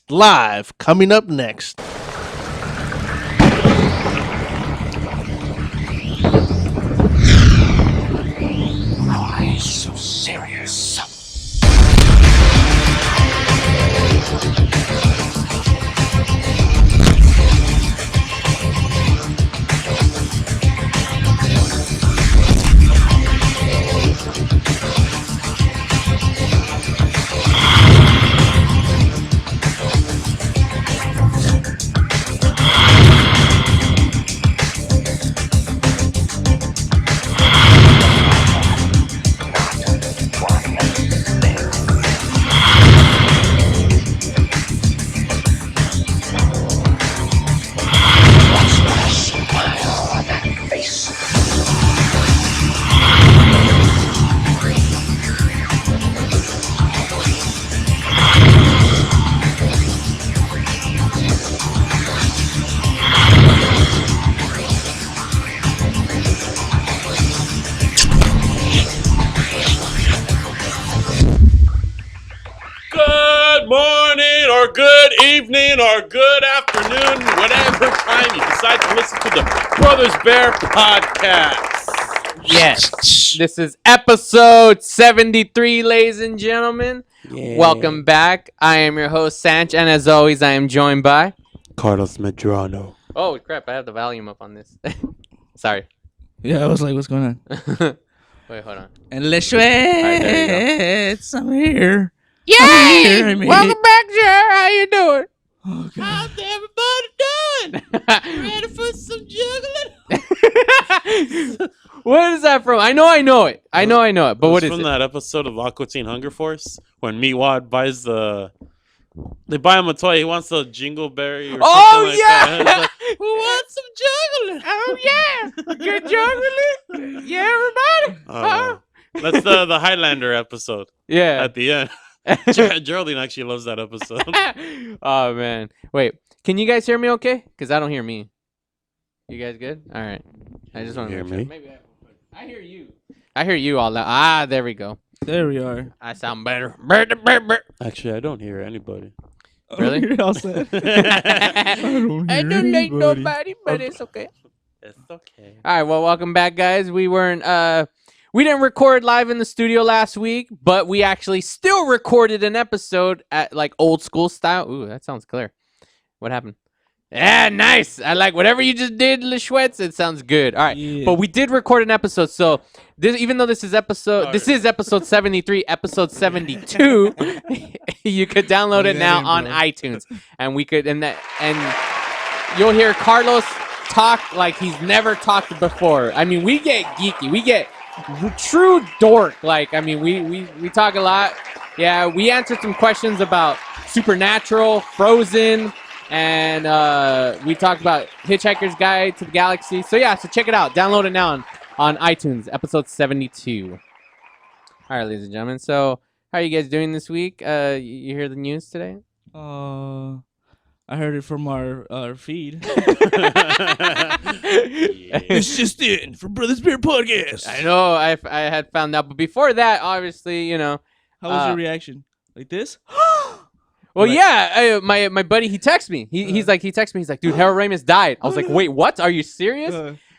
Podcast live coming up next. Why so serious? Or good evening or good afternoon, whatever time you decide to listen to the Brothers Bear podcast. Yes, this is episode 73, ladies and gentlemen. Yeah. Welcome back. I am your host, Sanch, and as always, I am joined by... Carlos Medrano. Oh, crap, I have the volume up on this. Sorry. Yeah, I was like, what's going on? Wait, hold on. And Leshwitz, I'm here. Yay! Welcome back, Jer. How you doing? Oh, how's everybody doing? Ready for some juggling? What is that from? I know it. But what is it? From that episode of Aqua Teen Hunger Force when Meatwad buys they buy him a toy. He wants a jingleberry or something like that. Like, who wants some juggling? Oh, yeah. Good juggling? Yeah, everybody. That's the Highlander episode. Yeah. At the end. Geraldine actually loves that episode. Oh, man. Wait, can you guys hear me okay? Because I don't hear me. You guys good? All right. I just want to hear me. Me? Maybe I hear you. I hear you all that. There we go. There we are. I sound better. Actually, I don't hear anybody. Really? You're all set. I don't like nobody, but it's okay. It's okay. All right. Well, welcome back, guys. We didn't record live in the studio last week, but we actually still recorded an episode at like old school style. Ooh, that sounds clear. What happened? Yeah, nice. I like whatever you just did, Leshwitz. It sounds good. All right, yeah. But we did record an episode, so even though this is episode 73, episode 72, you could download it now on iTunes, and you'll hear Carlos talk like he's never talked before. I mean, we get geeky. We get true dork. Like, I mean, we talk a lot. Yeah, we answered some questions about Supernatural, Frozen, and we talked about Hitchhiker's Guide to the Galaxy. So yeah, so check it out. Download it now on iTunes, episode 72. All right, ladies and gentlemen. So how are you guys doing this week? You hear the news today? I heard it from our feed. It's just in for Brothers Beer Podcast. I know. I had found out, but before that, obviously, you know. How was your reaction? Like this? Well, yeah. My buddy, he texted me. He texted me. He's like, dude, Harold Ramis died. I was like, wait, what? Are you serious?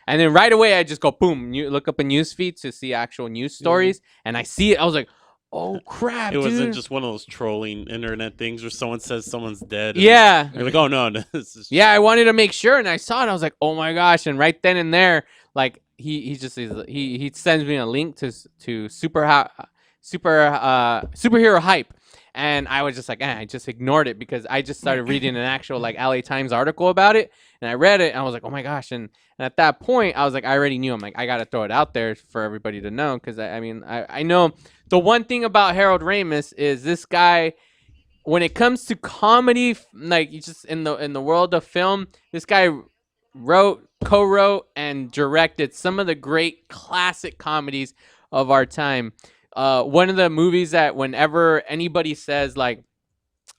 And then right away, I just go, boom, look up a news feed to see actual news stories, and I see it. I was like, oh crap! It wasn't just one of those trolling internet things where someone says someone's dead. Yeah, you're like, oh no, this is. Yeah, I wanted to make sure, and I saw it. I was like, oh my gosh! And right then and there, like he sends me a link to superhero hype, and I was just like, I just ignored it because I just started reading an actual like LA Times article about it, and I read it, and I was like, oh my gosh! And at that point, I was like, I already knew. I'm like, I gotta throw it out there for everybody to know because I know. The one thing about Harold Ramis is this guy, when it comes to comedy, like you just in the world of film, this guy co-wrote, and directed some of the great classic comedies of our time. One of the movies that whenever anybody says like,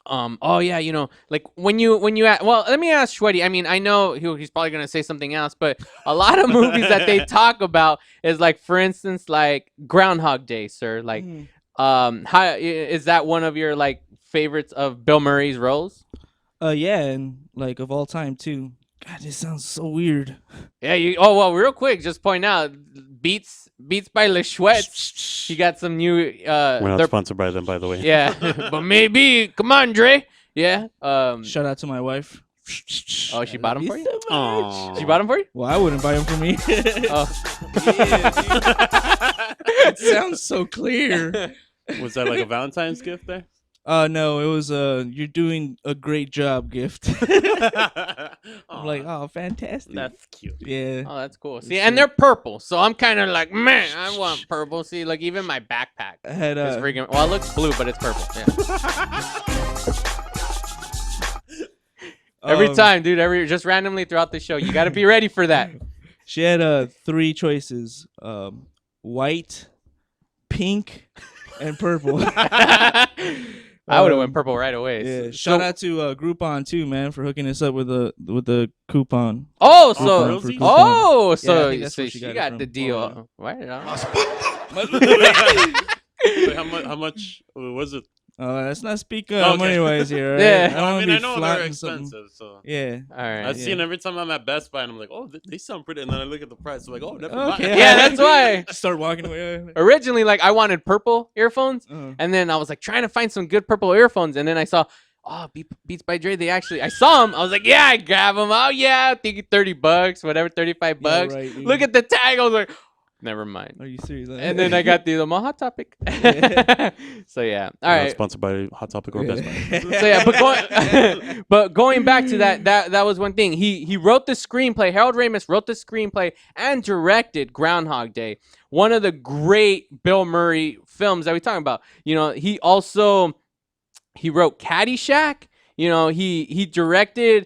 oh yeah, you know, like when you well, let me ask Shweddy. I mean, I know he's probably gonna say something else, but a lot of movies that they talk about is like, for instance, like Groundhog Day, sir. Like, how is that one of your like favorites of Bill Murray's roles? Yeah, and like of all time too. God, this sounds so weird. Yeah, well, real quick, just point out Beats by Le Chouettes. He got some new We're not they're- sponsored by them, by the way. Yeah. But maybe. Come on, Dre. Yeah. Shout out to my wife. Oh, she bought him for you? So much. Aw. She bought him for you? Well, I wouldn't buy them for me. Oh. It sounds so clear. Was that like a Valentine's gift there? No, it was you're doing a great job gift. I'm like, oh, fantastic. That's cute. Yeah. Oh, that's cool. See, and they're purple, so I'm kind of like, man, I want purple. See, like even my backpack I had is freaking. Well, it looks blue, but it's purple. Yeah. Every time, dude. Just randomly throughout the show, you got to be ready for that. She had 3 choices: white, pink, and purple. I would have went purple right away. Yeah. Shout out to Groupon too, man, for hooking us up with the coupon. Oh, Coupon so for coupon. Oh, so, Yeah, I think that's so where she she got got it the from. deal. Oh, Why? Wait, how much was it? Let's not speak Okay. money wise here. Right? Yeah. don't wanna I be know they're flaunting something. expensive, so. Yeah. All right. I've seen every time I'm at Best Buy and I'm like, oh, they sound pretty, and then I look at the price, I'm like, oh, never mind. Okay. Yeah, that's why. Start walking away. Originally, like I wanted purple earphones, Uh-huh. and then I was like trying to find some good purple earphones, and then I saw, Beats by Dre. I saw them. I was like, yeah, I grab them. Oh yeah, I think $30, whatever, $35. right, dude. Look at the tag. I was like, never mind. Are you serious? And then I got the Hot Topic. So yeah, all Not right. sponsored by Hot Topic or Best Buy. So yeah, but going back to that was one thing. He wrote the screenplay. Harold Ramis wrote the screenplay and directed Groundhog Day, one of the great Bill Murray films that we're talking about. You know, he wrote Caddyshack. You know, he directed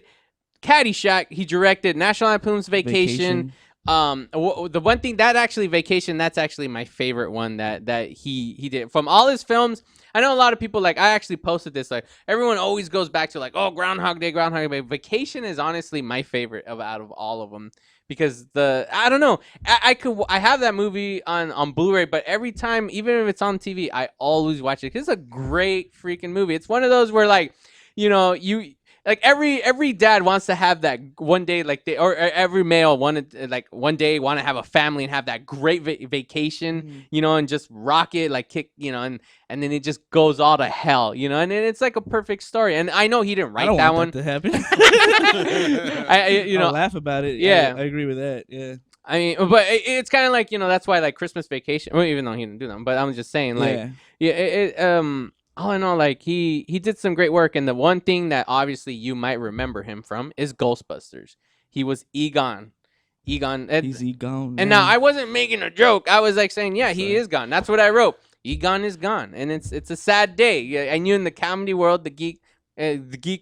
Caddyshack. He directed National Lampoon's Vacation. The one thing that actually Vacation, that's actually my favorite one that he did from all his films. I know a lot of people, like, I actually posted this, like, everyone always goes back to like, oh, Groundhog Day. Vacation is honestly my favorite out of all of them, because I don't know, I have that movie on Blu-ray, but every time, even if it's on TV, I always watch it because it's a great freaking movie. It's one of those where, like, you know, like every dad wants to have that one day, like or every male wanted, like, one day want to have a family and have that great vacation, you know, and just rock it, like kick, you know, and then it just goes all to hell, you know, and it's like a perfect story. And I know he didn't write that one. To happen. You know, I'll laugh about it. Yeah. I agree with that. Yeah. I mean, but it's kind of like, you know, that's why, like, Christmas Vacation. Well, even though he didn't do them, but I'm just saying, like, all in all, like, he did some great work, and the one thing that obviously you might remember him from is Ghostbusters. He was Egon. He's Egon. And now I wasn't making a joke. I was like saying, yeah, he is gone. That's what I wrote. Egon is gone, and it's a sad day. Yeah, and you in the comedy world, the geek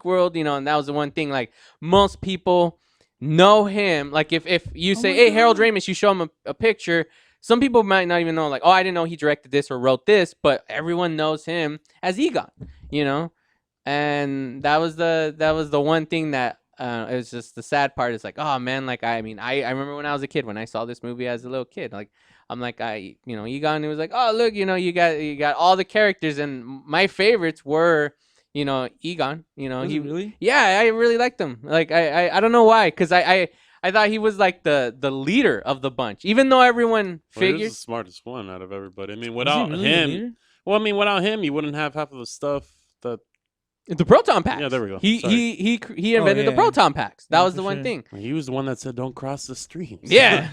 world, you know, and that was the one thing. Like, most people know him. Like, if you say, hey, Harold Ramis, you show him a picture. Some people might not even know, like, oh, I didn't know he directed this or wrote this, but everyone knows him as Egon, you know? And that was the one thing that it was just the sad part. Is like, oh man, like, I mean, I remember when I was a kid, when I saw this movie as a little kid, like, I'm like, you know, Egon, it was like, oh, look, you know, you got all the characters, and my favorites were, you know, Egon, you know, really? Yeah, I really liked him. Like, I don't know why, because I thought he was like the leader of the bunch, even though everyone figured he was the smartest one out of everybody. I mean, Was he without really the him, leader? well, I mean, without him, you wouldn't have half of the stuff that. the proton packs. Yeah, there we go. He invented the yeah. proton packs. That Yeah, was for the one sure. thing. He was the one that said, "Don't cross the streams." Yeah.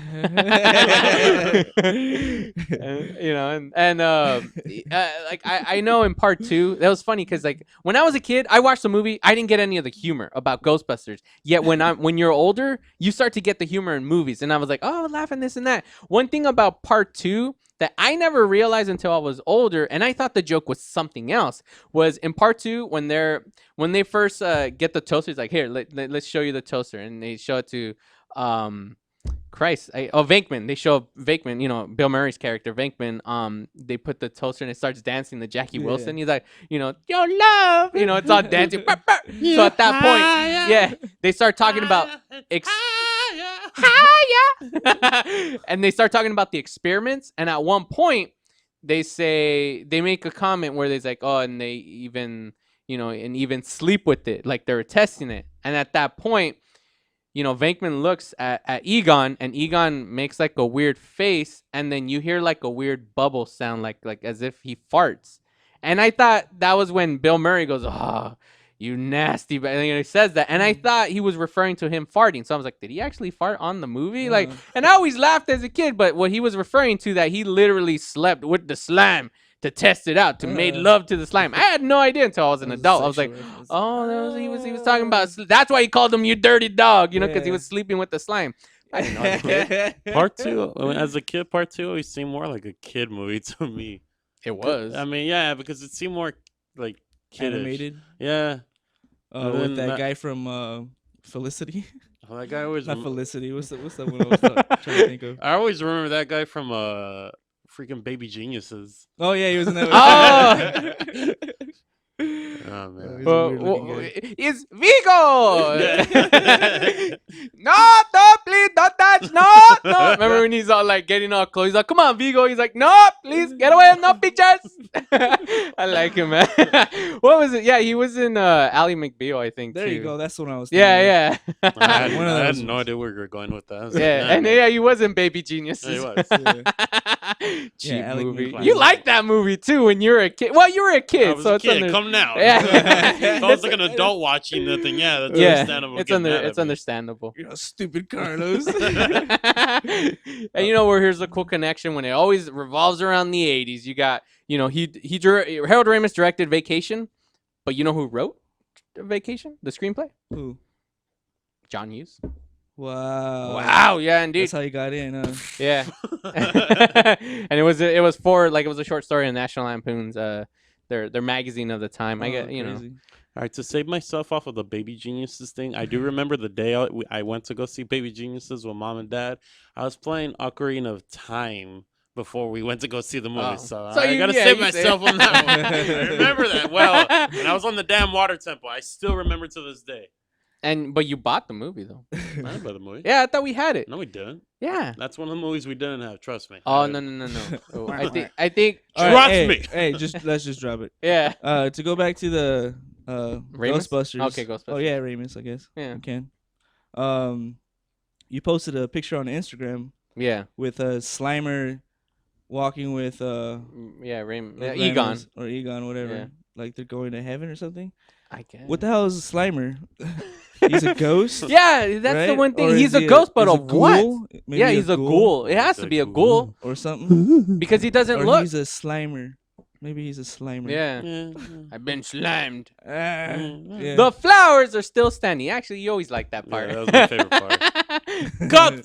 You know, and like, I know in part 2, that was funny because, like, when I was a kid, I watched the movie, I didn't get any of the humor about Ghostbusters. Yet when you're older, you start to get the humor in movies, and I was like, oh, laughing this and that. One thing about part 2 that I never realized until I was older, and I thought the joke was something else, was in part 2 when they first get the toaster. It's like, here, let's show you the toaster, and they show it to Venkman. They show Venkman, you know, Bill Murray's character Venkman. They put the toaster and it starts dancing to Jackie Wilson. He's like, you know, your love, you know, it's all dancing. So at that point, yeah, they start talking about and they start talking about the experiments. And at one point, they make a comment where they're like, oh, and they even, and even sleep with it, like they were testing it. And at that point, Venkman looks at Egon, and Egon makes like a weird face, and then you hear like a weird bubble sound, like as if he farts. And I thought that was when Bill Murray goes, "Oh, you nasty," and he says that, and I thought he was referring to him farting. So I was like, did he actually fart on the movie? Like, and I always laughed as a kid, but what he was referring to, that he literally slept with the slime to test it out, to made love to the slime. I had no idea until I was an adult. I was like, oh, he was talking about. That's why he called him "you dirty dog," because he was sleeping with the slime. I didn't know as a kid. Part 2, as a kid, Part 2 always seemed more like a kid movie to me. It was. I mean, yeah, because it seemed more like kiddish. Animated. Yeah. With that guy from Felicity. Oh, that guy always Not Felicity. What's that one I was trying to think of? I always remember that guy from freaking Baby Geniuses. Oh yeah, he was in that. Oh man. It's Vigo. No, please don't touch. No. Remember when he's all like getting all close? He's like, "Come on, Vigo." He's like, "No, please get away. No pictures." I like him, man. What was it? Yeah, he was in Ally McBeal, I think. There too. you go. That's what I was thinking. Yeah. I had no idea where we were going with that. He was in Baby Geniuses. Yeah, he was. Cheap Ally movie. McBeal. You liked that movie too when you were a kid. Well, you were a kid, I was so a it's kid. under. Come now. Yeah. If I was like an adult watching the thing, that's understandable. It's understandable. Stupid Carlos. And here's the cool connection when it always revolves around the 80s. You got, Harold Ramis directed Vacation, but you know who wrote Vacation, the screenplay? Who? John Hughes. Wow. Yeah, indeed. That's how you got in, huh? Yeah. And it was a short story in National Lampoon's their magazine of the time. I get, Crazy. All right, to save myself off of the Baby Geniuses thing, I do remember the day I went to go see Baby Geniuses with Mom and Dad. I was playing Ocarina of Time before we went to go see the movie, so I gotta save myself on that one. I remember that well, and I was on the damn water temple. I still remember to this day. But you bought the movie though. I didn't buy the movie. Yeah, I thought we had it. No, we didn't. Yeah. That's one of the movies we didn't have. Trust me. Oh no. Oh, I think. Trust me. Hey, let's just drop it. Yeah. To go back to the Ramis? Ghostbusters. Okay, Ghostbusters. Oh yeah, Ramis, I guess. Yeah. You can. You posted a picture on Instagram. Yeah. With a Slimer walking with Egon or Egon, whatever. Yeah. Like they're going to heaven or something. I guess. What the hell is a Slimer? He's a ghost. Yeah, that's right? the one thing. Or He's is a ghost, but a of what? Maybe Yeah, he's a ghoul. It has to be a ghoul or something. because he doesn't Or look. he's a Slimer. Maybe he's a Slimer. Yeah. I've been slimed. Yeah. The flowers are still standing. Actually, you always like that part. Yeah, that was my favorite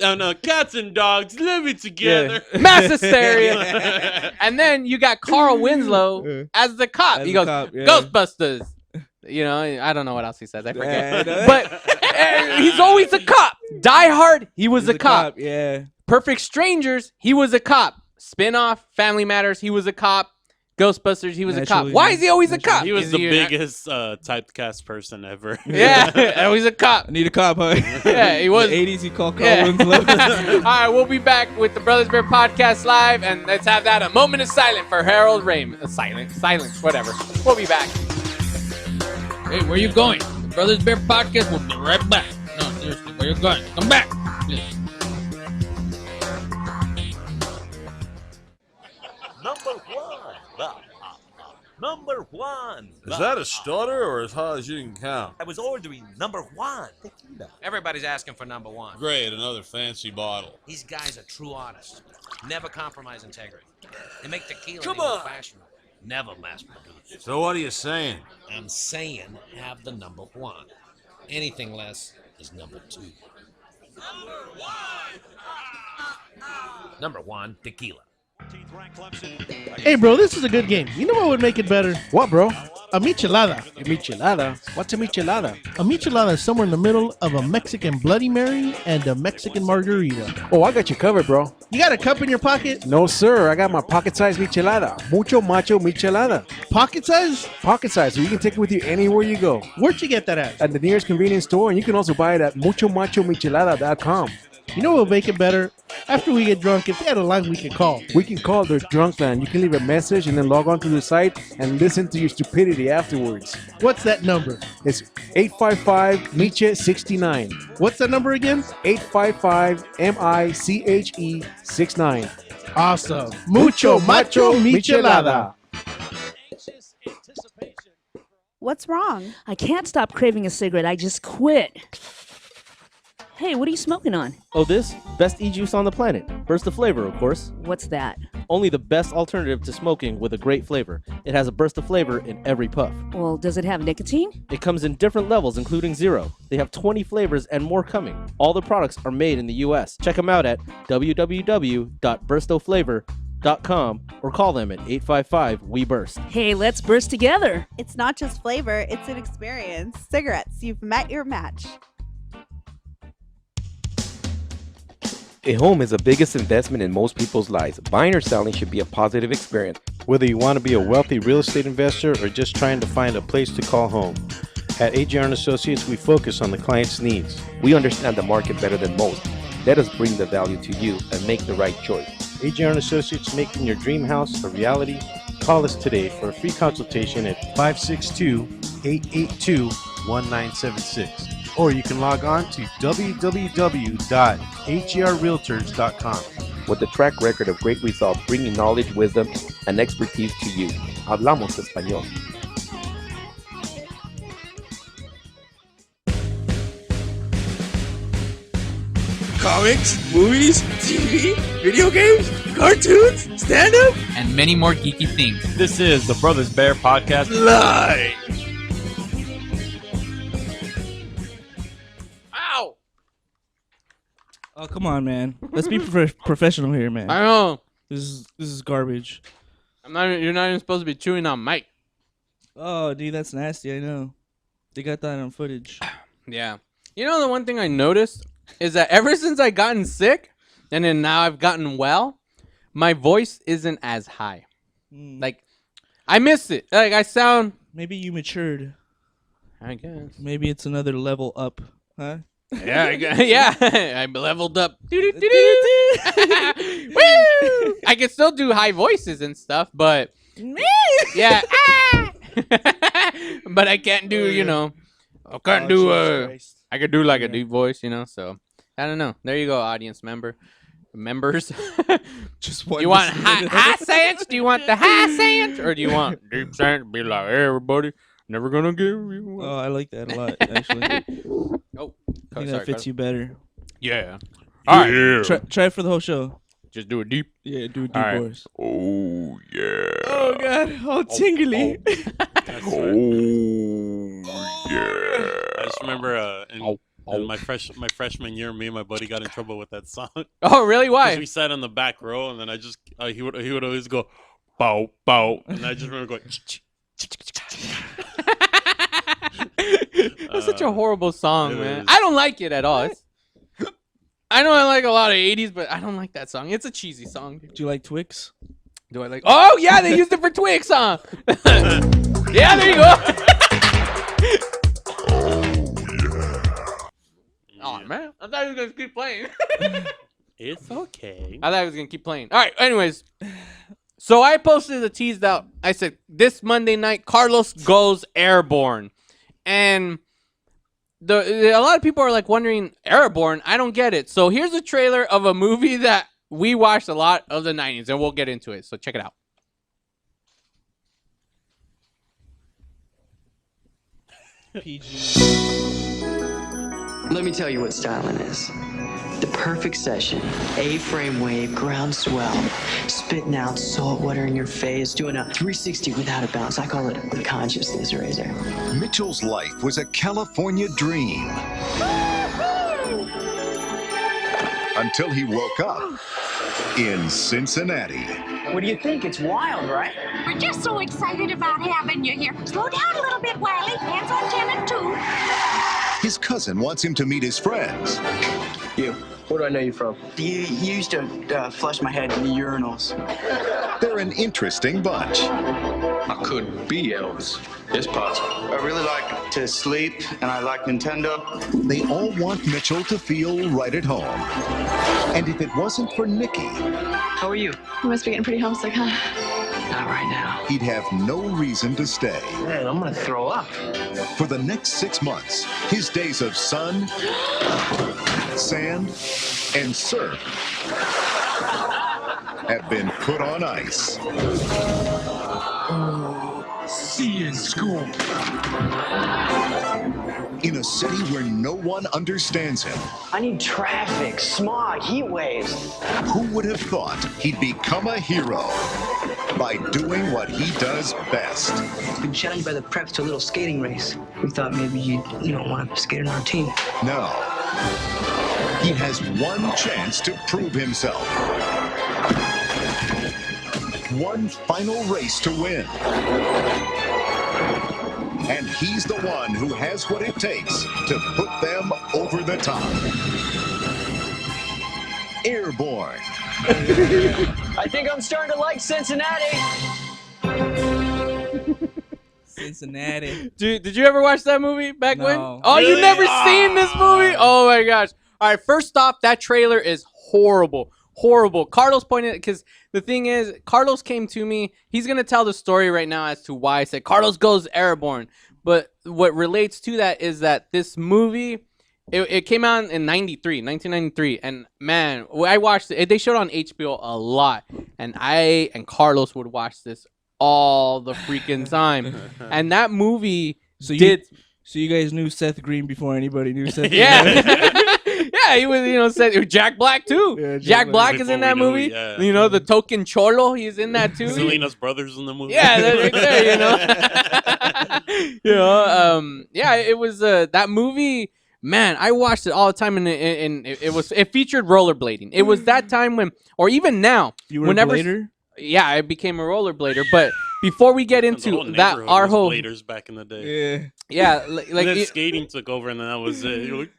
part. Cats and dogs living together. Yeah. Mass hysteria. And then you got Carl Winslow as the cop. He goes, Ghostbusters. I don't know what else he says. I forget. But he's always a cop. Die Hard, he was a cop. Yeah. Perfect Strangers, he was a cop. Spin-off, Family Matters, he was a cop. Ghostbusters, he was a cop. Why is he always a cop? He was the biggest typecast person ever. Yeah, always a cop. I need a cop, huh? Yeah, he was. In the 80s, he called Carl Winslow. All right, we'll be back with the Brothers Bear Podcast live, and let's have that a moment of silence for Harold Ramis. Silence, whatever. We'll be back. Hey, where you going? The Brothers Bear Podcast will be right back. No, seriously, where you going? Come back. Please. Number one. Is that a stutter or as high as you can count? I was ordering number one. Everybody's asking for number one. Great, another fancy bottle. These guys are true artists. Never compromise integrity. They make tequila Come in the on. old-fashioned way. Never mass produced. So what are you saying? I'm saying have the number one. Anything less is number two. Number one, tequila. Hey, bro, this is a good game. You know what would make it better? What, bro? A michelada. A michelada? What's a michelada? A michelada is somewhere in the middle of a Mexican Bloody Mary and a Mexican margarita. Oh, I got you covered, bro. You got a cup in your pocket? No, sir. I got my pocket-sized michelada. Mucho macho michelada. Pocket size? Pocket size, so you can take it with you anywhere you go. Where'd you get that at? At the nearest convenience store, and you can also buy it at muchomachomichelada.com. You know what'll make it better? After we get drunk, if they had a line we could call. We can call their drunk line. You can leave a message and then log on to the site and listen to your stupidity afterwards. What's that number? It's 855-MICHE-69. What's that number again? 855-MICHE-69. Awesome. Mucho macho michelada. What's wrong? I can't stop craving a cigarette. I just quit. Hey, what are you smoking on? Oh, this? Best e-juice on the planet. Burst of flavor, of course. What's that? Only the best alternative to smoking with a great flavor. It has a burst of flavor in every puff. Well, does it have nicotine? It comes in different levels, including 0. They have 20 flavors and more coming. All the products are made in the U.S. Check them out at www.burstoflavor.com or call them at 855-WE-BURST. Hey, let's burst together. It's not just flavor, it's an experience. Cigarettes, you've met your match. A home is the biggest investment in most people's lives. Buying or selling should be a positive experience. Whether you want to be a wealthy real estate investor or just trying to find a place to call home. At AJR & Associates, we focus on the client's needs. We understand the market better than most. Let us bring the value to you and make the right choice. AJR & Associates, making your dream house a reality. Call us today for a free consultation at 562-882-1976. Or you can log on to www.hrrealtors.com. With a track record of great results, bringing knowledge, wisdom, and expertise to you. Hablamos español. Comics, movies, TV, video games, cartoons, stand-up, and many more geeky things. This is the Brothers Bear Podcast live. Oh, come on, man. Let's be professional here, man. I know. This is garbage. You're not even supposed to be chewing on mic. Oh, dude, that's nasty. I know. They got that on footage. Yeah. You know, the one thing I noticed is that ever since I gotten sick, and then now I've gotten well, my voice isn't as high. Like, I miss it. Like, I sound... Maybe you matured. I guess. Maybe it's another level up, huh? Yeah, I leveled up. Woo! I can still do high voices and stuff, but yeah, but I can't do, you know, I can't do I could do like a deep voice, you know. So I don't know. There you go, audience members. Just one. You want high sayings? Do you want the high sayings, or do you want deep sayings? Be like, hey, everybody. Never gonna give you one. Oh, I like that a lot, actually. Oh, I think that fits you better. Yeah. All right. Try it for the whole show. Just do it deep. Yeah, do a deep right. voice. Oh, yeah. Oh, God. Oh, tingly. I just remember in my freshman year, me and my buddy got in trouble with that song. Oh, really? Why? Because we sat on the back row, and then I just he would always go, bow, bow, and I just remember going. That's such a horrible song, man. I don't like it at all. I know I like a lot of 80s, but I don't like that song. It's a cheesy song. Do you like Twix? Do I like... Oh, yeah, they used it for Twix, huh? Yeah, there you go. Oh, man. I thought he was going to keep playing. It's okay. I thought he was going to keep playing. All right, anyways. So I posted a teased out. I said, this Monday night, Carlos goes airborne. And a lot of people are like wondering, airborne? I don't get it. So here's a trailer of a movie that we watched a lot of the 90s, and we'll get into it. So check it out. PG. Let me tell you what styling is. The perfect session. A-frame wave, ground swell, spitting out salt water in your face, doing a 360 without a bounce. I call it the consciousness raiser. Mitchell's life was a California dream. Until he woke up in Cincinnati. What do you think? It's wild, right? We're just so excited about having you here. Slow down a little bit, Wiley. Hands on 10 and 2. His cousin wants him to meet his friends. You. Where do I know you from? You used to flush my head in the urinals. They're an interesting bunch. I could be elves. It's possible. I really like to sleep, and I like Nintendo. They all want Mitchell to feel right at home. And if it wasn't for Nikki, How are you? You must be getting pretty homesick, huh? Not right now. he'd have no reason to stay. Man, I'm gonna throw up. For the next 6 months, his days of sun, sand, and surf have been put on ice. See you in school. In a city where no one understands him, I need traffic, smog, heat waves. who would have thought he'd become a hero by doing what he does best? Been challenged by the preps to a little skating race. We thought maybe you'd, want to skate on our team. No. He has one chance to prove himself. One final race to win. And he's the one who has what it takes to put them over the top. Airborne. I think I'm starting to like Cincinnati. Cincinnati. Did you ever watch that movie back when? No. Oh, you Really? never seen this movie? Oh my gosh. All right, first off, that trailer is horrible. Horrible. Carlos pointed because the thing is, Carlos came to me. He's gonna tell the story right now as to why I said Carlos goes airborne. But what relates to that is that this movie, it came out in 1993, and man, I watched it. They showed it on HBO a lot, and I and Carlos would watch this all the freaking time. And that movie So you guys knew Seth Green before anybody knew Seth Green? Yeah. Yeah, he was, said Jack Black too. Yeah, Jack Black is in that Before we movie. knew, yeah. The token cholo, he's in that too. Selena's brothers in the movie. Yeah, they're right there, yeah, it was that movie. Man, I watched it all the time, and it featured rollerblading. It was that time when, or even now, You were whenever, a blader? yeah, I became a rollerblader. But before we get The into whole that, neighborhood our was whole bladers back in the day. Yeah. yeah, And like then it- skating took over, and then that was it. You're like,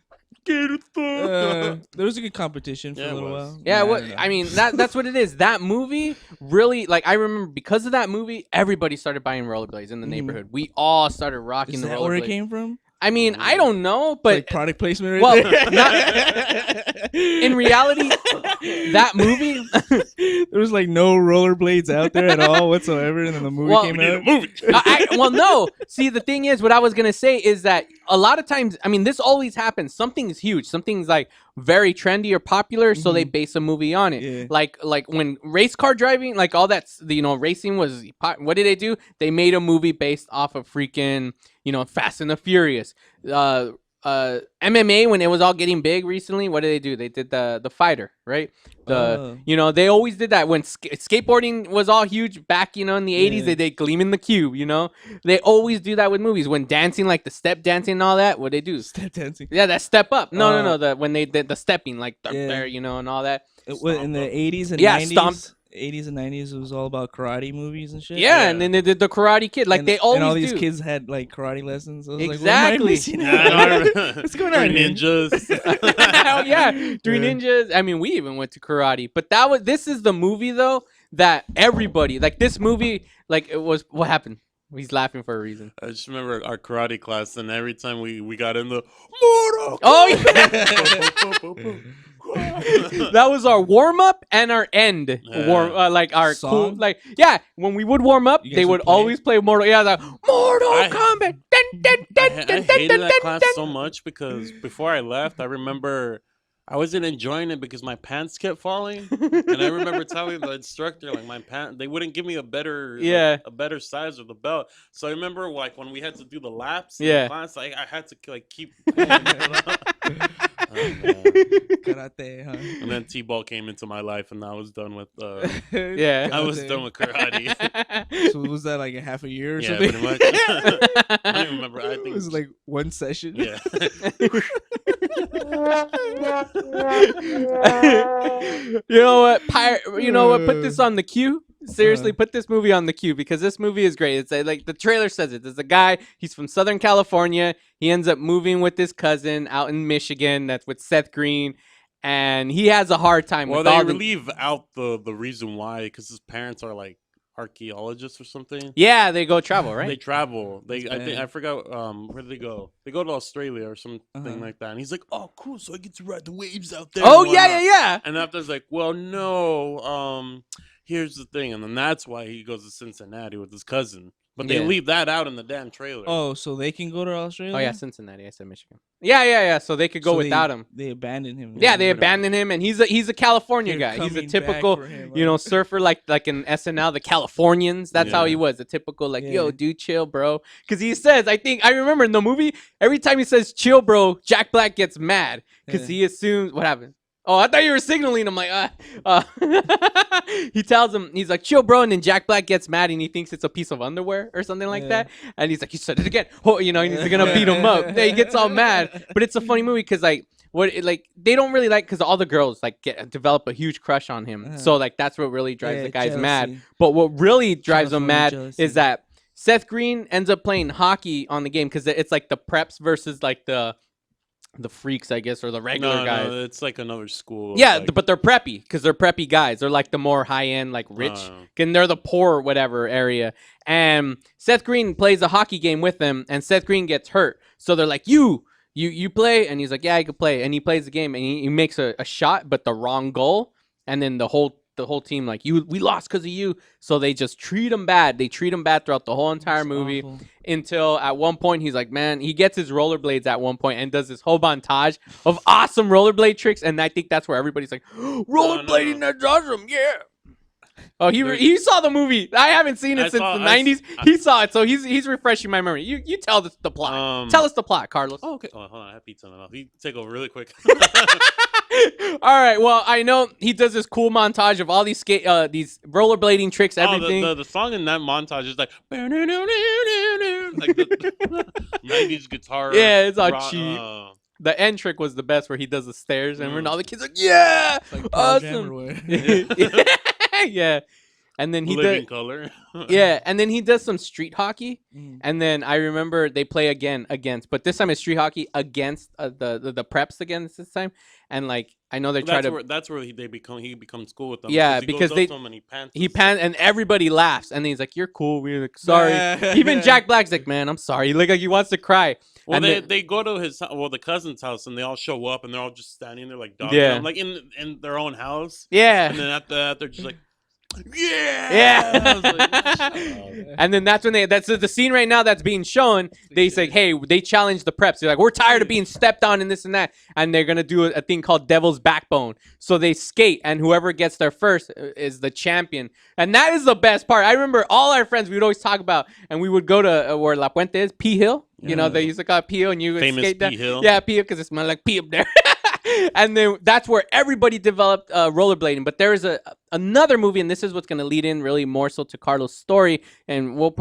get it done. There was a good competition for Yeah, a it little was. while. Yeah, Nah, what nah. I mean that's what it is. That movie really, like, I remember because of that movie, everybody started buying rollerblades in the neighborhood. We all started rocking Is the that where it rollerblades. came from? I mean, I don't know, but Like product placement right well, there? in reality, that movie. There was like no rollerblades out there at all whatsoever, and then the movie Well, came We need a out. movie. Well, no. See, the thing is, what I was gonna say is that a lot of times, I mean, this always happens. Something's huge, something's like very trendy or popular, so they base a movie on it. Yeah. Like when race car driving, like all that, racing was. What did they do? They made a movie based off of freaking, Fast and the Furious. MMA, when it was all getting big recently, what did they do? They did the fighter, right? They always did that when skateboarding was all huge back, in the 80s. They did Gleam in the Cube, They always do that with movies. When dancing, like the step dancing and all that, what they do? Step dancing. Yeah, that Step Up. No. When they did the stepping, like Yeah. there, and all that. It was in the 80s and Yeah, 90s. stomped. 80s and 90s, it was all about karate movies and shit. Yeah, and then they did the Karate Kid. Like, they always and all these do. kids had like karate lessons. I was Exactly. Like, what am I missing Yeah, out? I know, I remember. What's going on? Three here? ninjas. Oh, yeah, Three Ninjas. I mean, we even went to karate. But this is the movie though that everybody, like, this movie, like, it was. What happened? He's laughing for a reason. I just remember our karate class, and every time we got in the Mortal Oh yeah. That was our warm up and our end like our cool, Song? like, yeah, when we would warm up, You guys they would would play it? always play Mortal Kombat. I hated that class so much because before I left, I remember I wasn't enjoying it because my pants kept falling, and I remember telling the instructor, like, my pants, they wouldn't give me a better a better size of the belt. So I remember, like, when we had to do the laps, in the class, I had to like keep. Karate, huh? And then T-ball came into my life, and I was done with. Yeah, I was done with karate. So was that like a half a year or Yeah, something? pretty much. I don't even remember. I think It was like one session. Yeah. You know what? Put this on the queue. Seriously, put this movie on the queue because this movie is great. It's like the trailer says it. There's a guy, he's from Southern California. He ends up moving with his cousin out in Michigan. That's with Seth Green. and he has a hard time Well, with they all the. leave out the reason why, because his parents are like archaeologists or something. Yeah, they go travel, right? They travel. I think bad. I forgot where do they go? They go to Australia or something Uh-huh. like that. And he's like, "Oh, cool! So I get to ride the waves out there." Oh and yeah, whatnot." yeah. And after's like, "Well, no. Here's the thing," and then that's why he goes to Cincinnati with his cousin. But they Yeah. leave that out in the damn trailer. Oh, so they can go to Australia? Oh yeah, Cincinnati. I said Michigan. Yeah. So they could go So without him. They abandoned him. Yeah, they abandoned him, and he's a California They're guy. He's a coming typical, back for him, surfer like in SNL, the Californians. That's how Yeah. he was, a typical like, Yeah. yo, dude, chill, bro. Because he says, I remember in the movie, every time he says chill, bro, Jack Black gets mad because he assumes what happened. Oh, I thought you were signaling. I'm like, he tells him, he's like, chill, bro. And then Jack Black gets mad and he thinks it's a piece of underwear or something like that. And he's like, you said it again. Oh, he's going to beat him up. Yeah, he gets all mad. But it's a funny movie because, like, they don't really like, because all the girls, like, develop a huge crush on him. So, like, that's what really drives the guys mad. But what really drives them mad is that Seth Green ends up playing hockey on the game because it's, like, the preps versus, like, the freaks, I guess, or the regular guys. No, it's like another school. Yeah, like, but they're preppy because they're preppy guys. They're like the more high end, like rich, and they're the poor whatever area. And Seth Green plays a hockey game with them, and Seth Green gets hurt. So they're like, you play, and he's like, yeah, I could play, and he plays the game, and he makes a shot, but the wrong goal, and then the whole team like, we lost because of you. So they just treat him bad. They treat him bad throughout the whole entire movie until at one point he's like, man, he gets his rollerblades at one point and does this whole montage of awesome rollerblade tricks. And I think that's where everybody's like, rollerblading, that's awesome, yeah. Oh, he saw the movie. I haven't seen it since the 90s. He saw it, so he's refreshing my memory. You tell us the plot. Tell us the plot, Carlos. Oh, okay. Oh, hold on. I have pizza in my mouth. You take over really quick. All right. Well, I know he does this cool montage of all these these rollerblading tricks, everything. The song in that montage is like, like the 90s guitar. Yeah, it's all cheap. The end trick was the best, where he does the stairs, and all the kids are like, yeah, Like awesome. Yeah. And then he Living does color. yeah, and then he does some street hockey, and then I remember they play again against, but this time it's street hockey against the preps again this time, and like I know they try to. That's where he becomes cool with them. Yeah, he because goes up to him and he pants, and everybody laughs, and he's like, "You're cool." We're like, "Sorry." Even Jack Black's like, "Man, I'm sorry." Like he wants to cry. Well, and they go to the cousin's house, and they all show up, and they're all just standing there like dogs. Yeah. Like in their own house. Yeah. And then after that, they're just like, yeah. Yeah. And then that's when that's the scene right now that's being shown. They say, hey, they challenge the preps. They're like, we're tired of being stepped on and this and that. And they're going to do a thing called Devil's Backbone. So they skate, and whoever gets there first is the champion. And that is the best part. I remember all our friends, we would always talk about, and we would go to where La Puente is, P Hill. You know, they used to call it P Hill, and you would Famous skate down. P Hill. Yeah, P Hill, because it smelled like pee up there. And then that's where everybody developed rollerblading. But there is another movie, and this is what's going to lead in really more so to Carlos' story. And we'll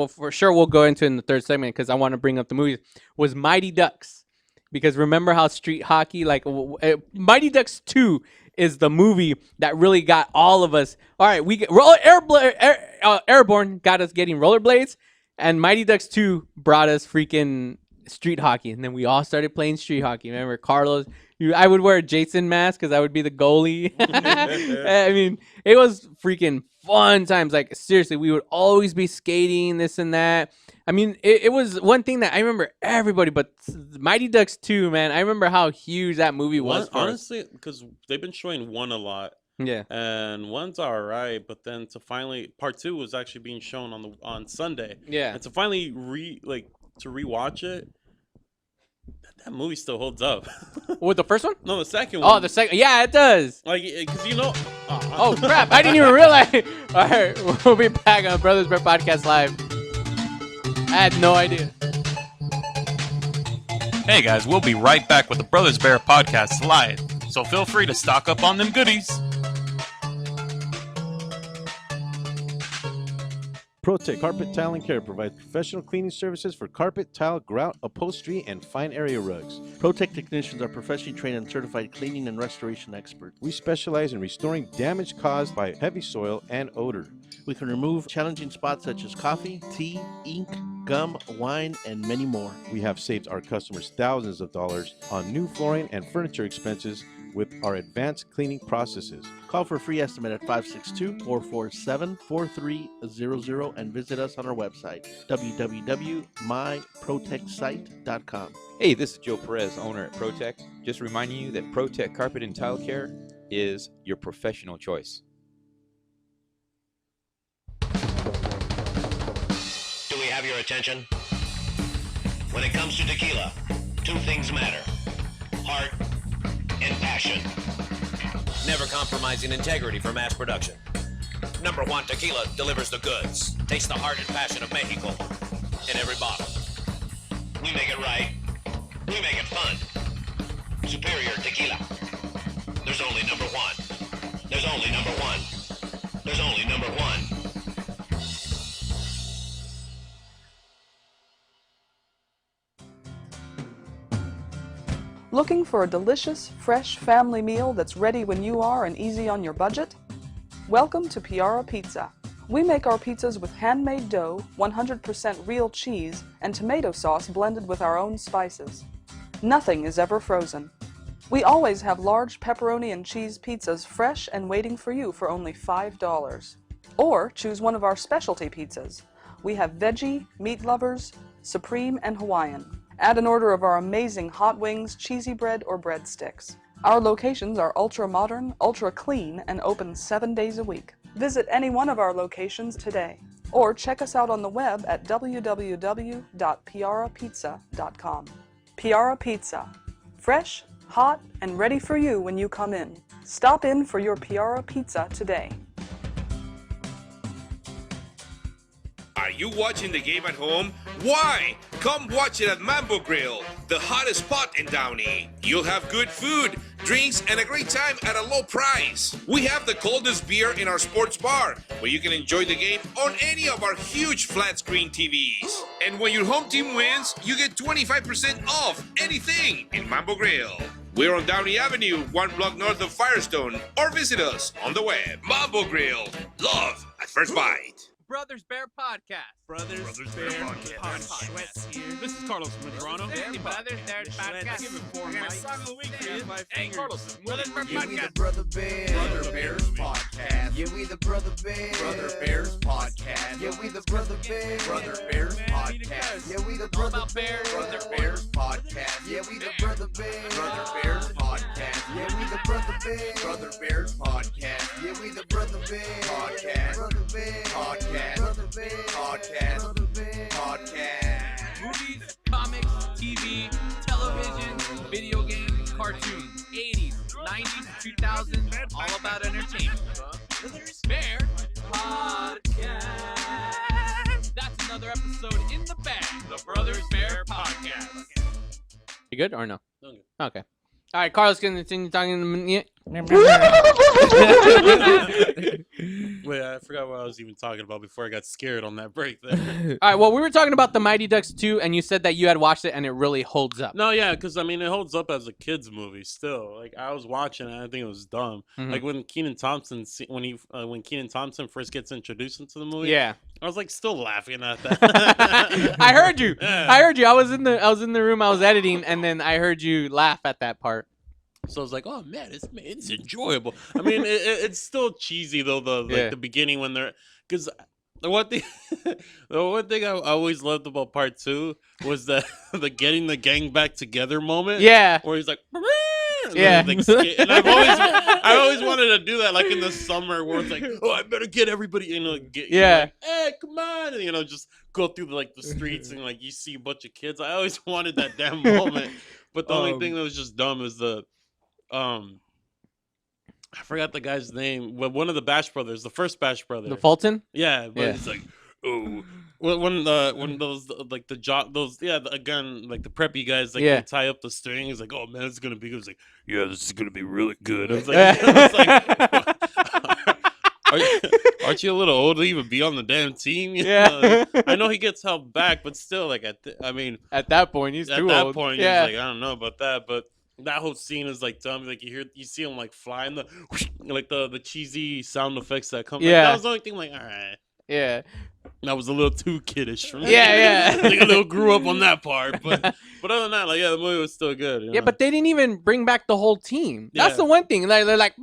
for sure we'll go into it in the third segment because I want to bring up the movies. Was Mighty Ducks. Because remember how street hockey, like Mighty Ducks 2 is the movie that really got all of us. All right, we get Airborne got us getting rollerblades, and Mighty Ducks 2 brought us freaking street hockey, and then we all started playing street hockey. Remember, Carlos? I would wear a Jason mask because I would be the goalie. I mean, it was freaking fun times. Like, seriously, we would always be skating, this and that. I mean, it was one thing that I remember everybody, but Mighty Ducks 2, man, I remember how huge that movie was. Honestly, because they've been showing one a lot. Yeah. And one's all right, but then to finally, part 2 was actually being shown on Sunday. Yeah. And to finally rewatch it, that movie still holds up. What, the first one? No, the second one. Oh, the second. Yeah, it does. Like, because you know. Oh, crap. I didn't even realize. All right. We'll be back on Brothers Bear Podcast Live. I had no idea. Hey, guys. We'll be right back with the Brothers Bear Podcast Live. So feel free to stock up on them goodies. ProTech Carpet Tile and Care provides professional cleaning services for carpet, tile, grout, upholstery, and fine area rugs. ProTech technicians are professionally trained and certified cleaning and restoration experts. We specialize in restoring damage caused by heavy soil and odor. We can remove challenging spots such as coffee, tea, ink, gum, wine, and many more. We have saved our customers thousands of dollars on new flooring and furniture expenses with our advanced cleaning processes. Call for a free estimate at 562-447-4300 and visit us on our website, www.myprotectsite.com. Hey, this is Joe Perez, owner at Protect. Just reminding you that Protect Carpet and Tile Care is your professional choice. Do we have your attention? When it comes to tequila, two things matter: heart and passion. Never compromising integrity for mass production. Number One Tequila delivers the goods. Taste the heart and passion of Mexico in every bottle. We make it right. We make it fun. Superior tequila. There's only number one. There's only number one. There's only number one. Looking for a delicious, fresh family meal that's ready when you are and easy on your budget? Welcome to Piara Pizza. We make our pizzas with handmade dough, 100% real cheese, and tomato sauce blended with our own spices. Nothing is ever frozen. We always have large pepperoni and cheese pizzas fresh and waiting for you for only $5. Or choose one of our specialty pizzas. We have veggie, meat lovers, supreme, and Hawaiian. Add an order of our amazing hot wings, cheesy bread, or breadsticks. Our locations are ultra-modern, ultra-clean, and open 7 days a week. Visit any one of our locations today, or check us out on the web at www.piarapizza.com. Piara Pizza. Fresh, hot, and ready for you when you come in. Stop in for your Piara Pizza today. Are you watching the game at home? Why? Come watch it at Mambo Grill, the hottest spot in Downey. You'll have good food, drinks, and a great time at a low price. We have the coldest beer in our sports bar, where you can enjoy the game on any of our huge flat screen TVs. And when your home team wins, you get 25% off anything in Mambo Grill. We're on Downey Avenue, 1 block north of Firestone, or visit us on the web. Mambo Grill, love at first bite. Brothers Bear Podcast. Brothers Bear Podcast. This is Carlos Medrano. Brothers Bear Podcast. Give it 4 mics. Hey, Carlos. Brothers Bear Yeah, we the Podcast. Brother Bears Podcast. Yeah, we the Brother Bears Podcast. Yeah, we the Brother Bears Podcast. Yeah, we the Brother Bears Podcast. Yeah, we the Brother Bears Podcast. Yeah, we the Brother Bears Podcast. Yeah, we the Brother Bears Podcast. Movies, comics, TV, television, video games, cartoons, 80s, 90s, 2000s, all about entertainment. Brothers Bear Podcast. That's another episode in the bag. The Brothers Bear Podcast. You good or no? Okay. Okay. All right, Carlos can continue talking. Wait, I forgot what I was even talking about before I got scared on that break there. All right, well, we were talking about the Mighty Ducks 2, and you said that you had watched it and it really holds up. No, yeah, because I mean, it holds up as a kid's movie still. Like I was watching it, and I think it was dumb. Mhm. Like when Kenan Thompson when Kenan Thompson first gets introduced into the movie. Yeah. I was like still laughing at that. I heard you. Yeah. I heard you. I was in the room. I was editing, and then I heard you laugh at that part. So I was like, "Oh man, it's enjoyable." I mean, it's still cheesy though. The beginning when they're because the one thing I always loved about part 2 was the getting the gang back together moment. Yeah, where he's like, yeah, and I always wanted to do that, like in the summer where it's like, "Oh, I better get everybody," yeah, like, hey, come on, and just go through the streets and like you see a bunch of kids. I always wanted that damn moment, but the only thing that was just dumb is I forgot the guy's name. Well, one of the Bash brothers, the first Bash brother, the Fulton. Yeah, but it's like, oh, when those like the job again like the preppy guys like they tie up the string. He's like, oh man, it's gonna be good. He's like, yeah, this is gonna be really good. I was like, aren't you a little old to even be on the damn team? Yeah. I know he gets helped back, but still, like at that point, he's too old. At that point, he's like, I don't know about that, but. That whole scene is like dumb. Like you see him like flying the cheesy sound effects that come. Yeah, that was the only thing. Like, all right. Yeah, That was a little too kiddish for me. Yeah. I think a little grew up on that part, but other than that, like, yeah, the movie was still good. You know? But they didn't even bring back the whole team. That's Yeah. the one thing. Like, they're like,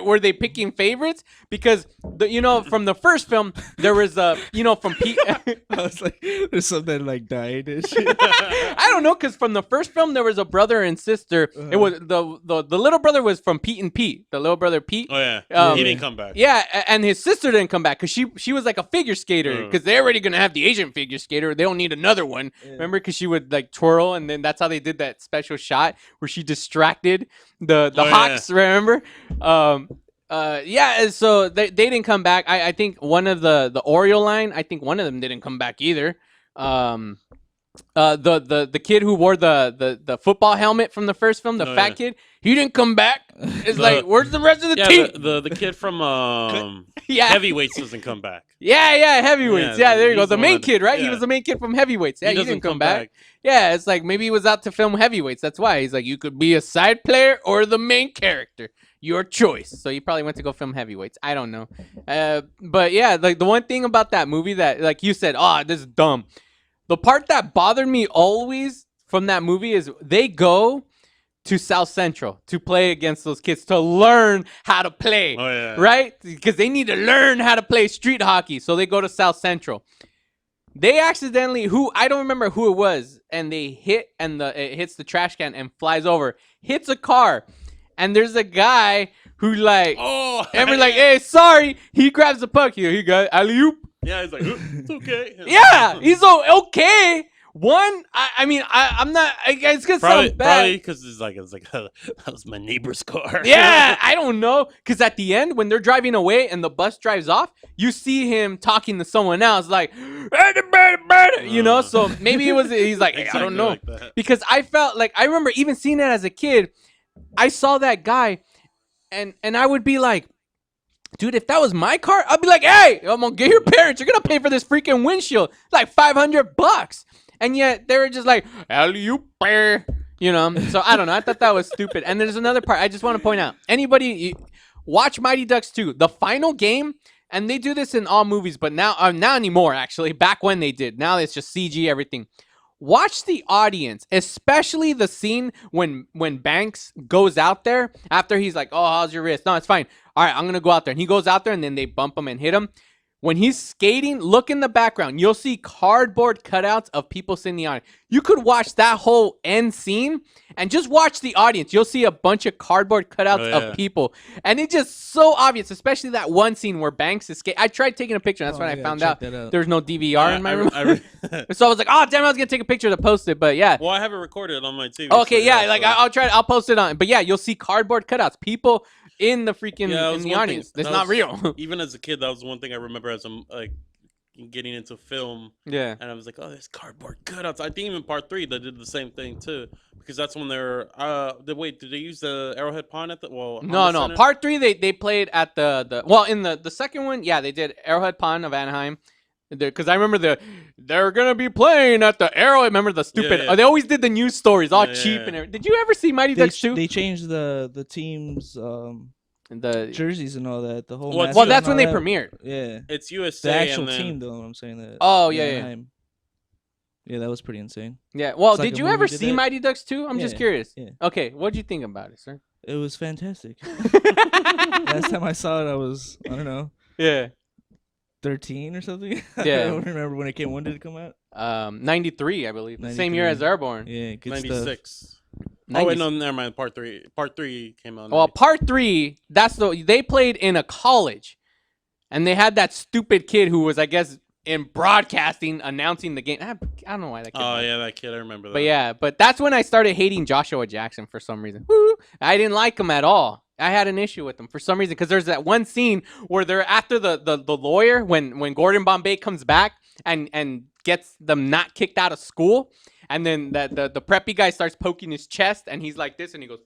were they picking favorites? Because from the first film, there was from Pete. I was like, there's something like died and shit. I don't know, because from the first film there was a brother and sister. It was the little brother was from Pete and Pete. The little brother Pete. Oh yeah, he didn't come back. Yeah, and his sister didn't come back because she was like a figure skater. Because they're already gonna have the Asian figure skater. They don't need another one. Remember, because she would like twirl, and then that's how they did that special shot where she distracted the Hawks. Remember? So they didn't come back. I think one of the Oreo line, I think one of them didn't come back either. The kid who wore the football helmet from the first film, the fat kid, he didn't come back. It's like, where's the rest of the team? The kid from Heavyweights doesn't come back. Yeah, Heavyweights. Yeah, there you go. The main kid, right? Yeah. He was the main kid from Heavyweights. Yeah, he doesn't didn't come back. Yeah, it's like maybe he was out to film Heavyweights. That's why he's like, you could be a side player or the main character. Your choice. So he probably went to go film Heavyweights. I don't know. But yeah, like the one thing about that movie that, like you said, this is dumb. The part that bothered me always from that movie is they go to South Central to play against those kids to learn how to play, right? Because they need to learn how to play street hockey. So they go to South Central. They accidentally, I don't remember who it was, and they hit, and it hits the trash can and flies over, hits a car. And there's a guy who and we're like, hey, sorry. He grabs the puck. He got alley-oop. Yeah, he's like, it's okay. Yeah, he's okay. One, I'm not. It's gonna sound bad. Probably because it's like that was my neighbor's car. Yeah, I don't know. Because at the end, when they're driving away and the bus drives off, you see him talking to someone else, like, So maybe he's like, hey, I don't know. Like because I felt like I remember even seeing it as a kid. I saw that guy, and I would be like, dude, if that was my car, I'd be like, hey, I'm gonna get your parents. You're gonna pay for this freaking windshield, like $500. And yet they were just like, alley-oop, So I don't know. I thought that was stupid. And there's another part I just want to point out. Anybody watch Mighty Ducks 2, the final game, and they do this in all movies, but now anymore actually. Back when they did, now it's just CG everything. Watch the audience, especially the scene when Banks goes out there after he's like, oh, how's your wrist? No, it's fine. All right, I'm going to go out there. And he goes out there, and then they bump him and hit him. When he's skating, look in the background. You'll see cardboard cutouts of people sitting in the audience. You could watch that whole end scene and just watch the audience. You'll see a bunch of cardboard cutouts of people. And it's just so obvious, especially that one scene where Banks is skating. I tried taking a picture. That's when I found out there's no DVR in my room. So I was like, oh, damn, I was going to take a picture to post it. But yeah. Well, I have it recorded on my TV. Okay, so I'll post it on. But yeah, you'll see cardboard cutouts. People in the freaking in the audience. It's not real. Even as a kid, that was one thing I remember as I'm like getting into film. Yeah. And I was like, oh, there's cardboard cutouts. I think even part 3 they did the same thing too, because that's when they're did they use the Arrowhead Pond at the No. Part 3 they played at in the second one, yeah, they did Arrowhead Pond of Anaheim. Because I remember they're gonna be playing at the Arrow. Remember the stupid? They always did the news stories, all cheap and everything. Did you ever see Mighty Ducks 2? They changed the teams, the jerseys and all that. The whole. Well, that's when they premiered. Yeah, it's USA. The actual team, though. I'm saying that. Oh yeah. Yeah, that was pretty insane. Yeah. Well, did you ever see Mighty Ducks 2? I'm just curious. Yeah. Okay, what'd you think about it, sir? It was fantastic. Last time I saw it, I was, I don't know. Yeah. 13 or something. Yeah. I don't remember when it came. When did it come out? 93, I believe. 93. Same year as Airborne. Yeah, good 96. Stuff. Oh wait, no, never mind. Part 3 came out. Well, part 3, they played in a college, and they had that stupid kid who was, I guess, in broadcasting announcing the game. I don't know why that kid. Oh yeah, that kid. I remember that. But yeah, that's when I started hating Joshua Jackson for some reason. Woo! I didn't like him at all. I had an issue with him for some reason because there's that one scene where they're after the lawyer when Gordon Bombay comes back and gets them not kicked out of school, and then the preppy guy starts poking his chest and he's like this and he goes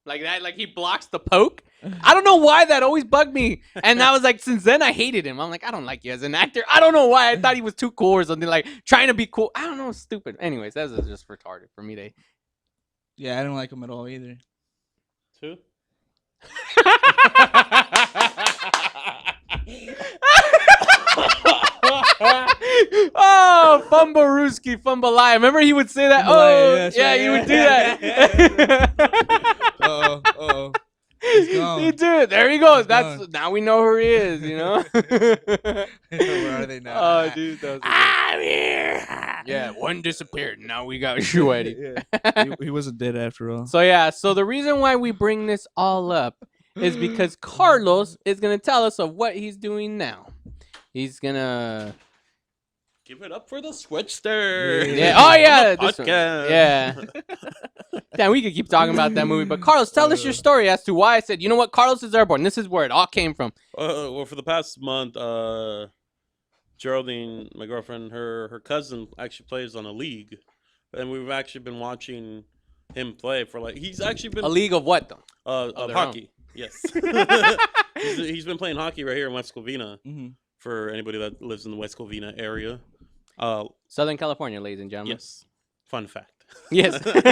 like that, like he blocks the poke. I don't know why that always bugged me, and I was like, since then I hated him. I'm like, I don't like you as an actor. I don't know why. I thought he was too cool or something, like trying to be cool. I don't know, stupid. Anyways, that was just retarded for me to. Yeah, I don't like him at all either. Too. Oh, Fumbarooski, Fumbalaya. Remember he would say that? Fumbalaya, Yeah, he would do that. Uh-oh. He's gone. He'd do it. There he goes. Now we know who he is, you know? Where are they now? Oh, dude. That was I'm here. Yeah, one disappeared. Now we got Shreddy. He wasn't dead after all. So the reason why we bring this all up is because Carlos is going to tell us of what he's doing now. He's going to... Give it up for the Switchster. Yeah. Oh, yeah. This One. Yeah. Damn, we could keep talking about that movie. But Carlos, tell us your story as to why I said, you know what, Carlos is airborne. This is where it all came from. Well, for the past month, Geraldine, my girlfriend, her cousin actually plays on a league. And we've actually been watching him play for he's actually been... A league of what, though? Of hockey. Yes. he's been playing hockey right here in West Covina. Mm-hmm. For anybody that lives in the West Covina area. Southern California, ladies and gentlemen. Yes. Fun fact. Yes. But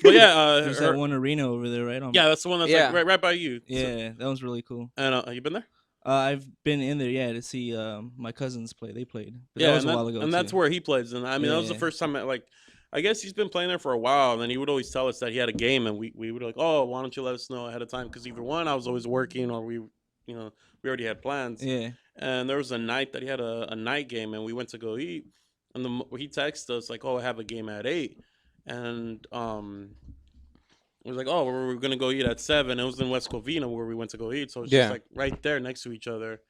yeah, there's that one arena over there, right? Yeah, that's the one that's right by you. Yeah, that was really cool. And have you been there? I've been in there, to see my cousins play. They played. But Yeah, that was and a while ago. And that's where he plays. And I mean, that was the first time I guess he's been playing there for a while, and then he would always tell us that he had a game, and we would like, oh, why don't you let us know ahead of time? Because either one, I was always working, or we already had plans. Yeah. And there was a night that he had a night game, and we went to go eat. And he texted us like, "Oh, I have a game at 8," and we was like, "Oh, we're gonna go eat at 7." It was in West Covina where we went to go eat, so it's just like right there next to each other.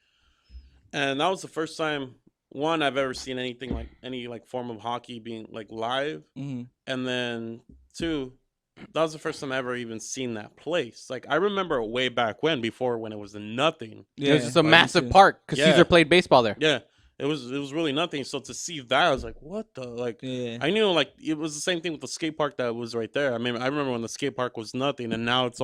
And that was the first time I've ever seen anything like any form of hockey being live, mm-hmm. and then 2. That was the first time I ever even seen that place. I remember way back when it was nothing. Yeah, it was just a massive park because Caesar played baseball there. Yeah, it was really nothing. So to see that, I was like, what the I knew it was the same thing with the skate park that was right there. I mean, I remember when the skate park was nothing, and now it's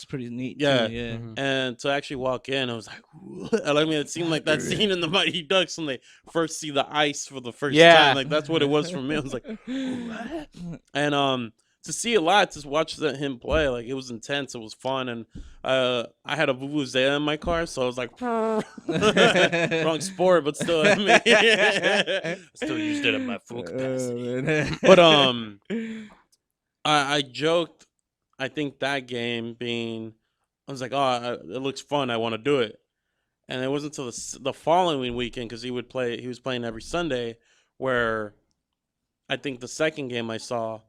pretty neat. Yeah, too, yeah. Mm-hmm. And to actually walk in, I was like, what? I mean, it seemed like that scene in the Mighty Ducks when they first see the ice for the first time. That's what it was for me. I was like, what? And to see it live, to watch him play, it was intense. It was fun, and I had a Vuvuzela in my car, so I was like, wrong sport, but still, I mean, still used it at my full capacity. But I joked. I think that game I was like, oh, it looks fun. I want to do it, and it wasn't until the following weekend because he was playing every Sunday, where I think the second game I saw.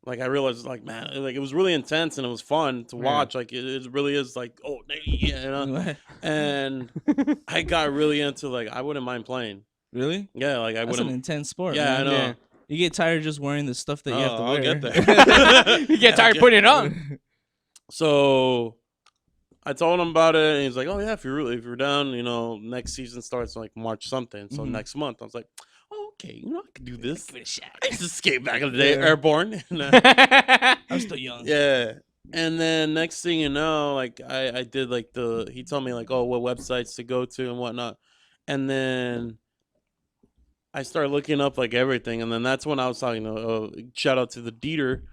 I realized, man, it was really intense and it was fun to watch. It really is And I got really into I wouldn't mind playing. Really? Yeah, That's an intense sport. Yeah, man. I know. Yeah. You get tired just wearing the stuff that you have to wear. I'll get there. You get tired putting it on. So I told him about it, and he's like, "Oh yeah, if you're down, next season starts March something, so next month." I was like. Okay, I can do this. I used to skate back in the day, airborne. I'm still young. Yeah, and then next thing you know, I did he told me what websites to go to and whatnot, and then I started looking up everything, and then that's when I was talking. Shout out to the Dieter.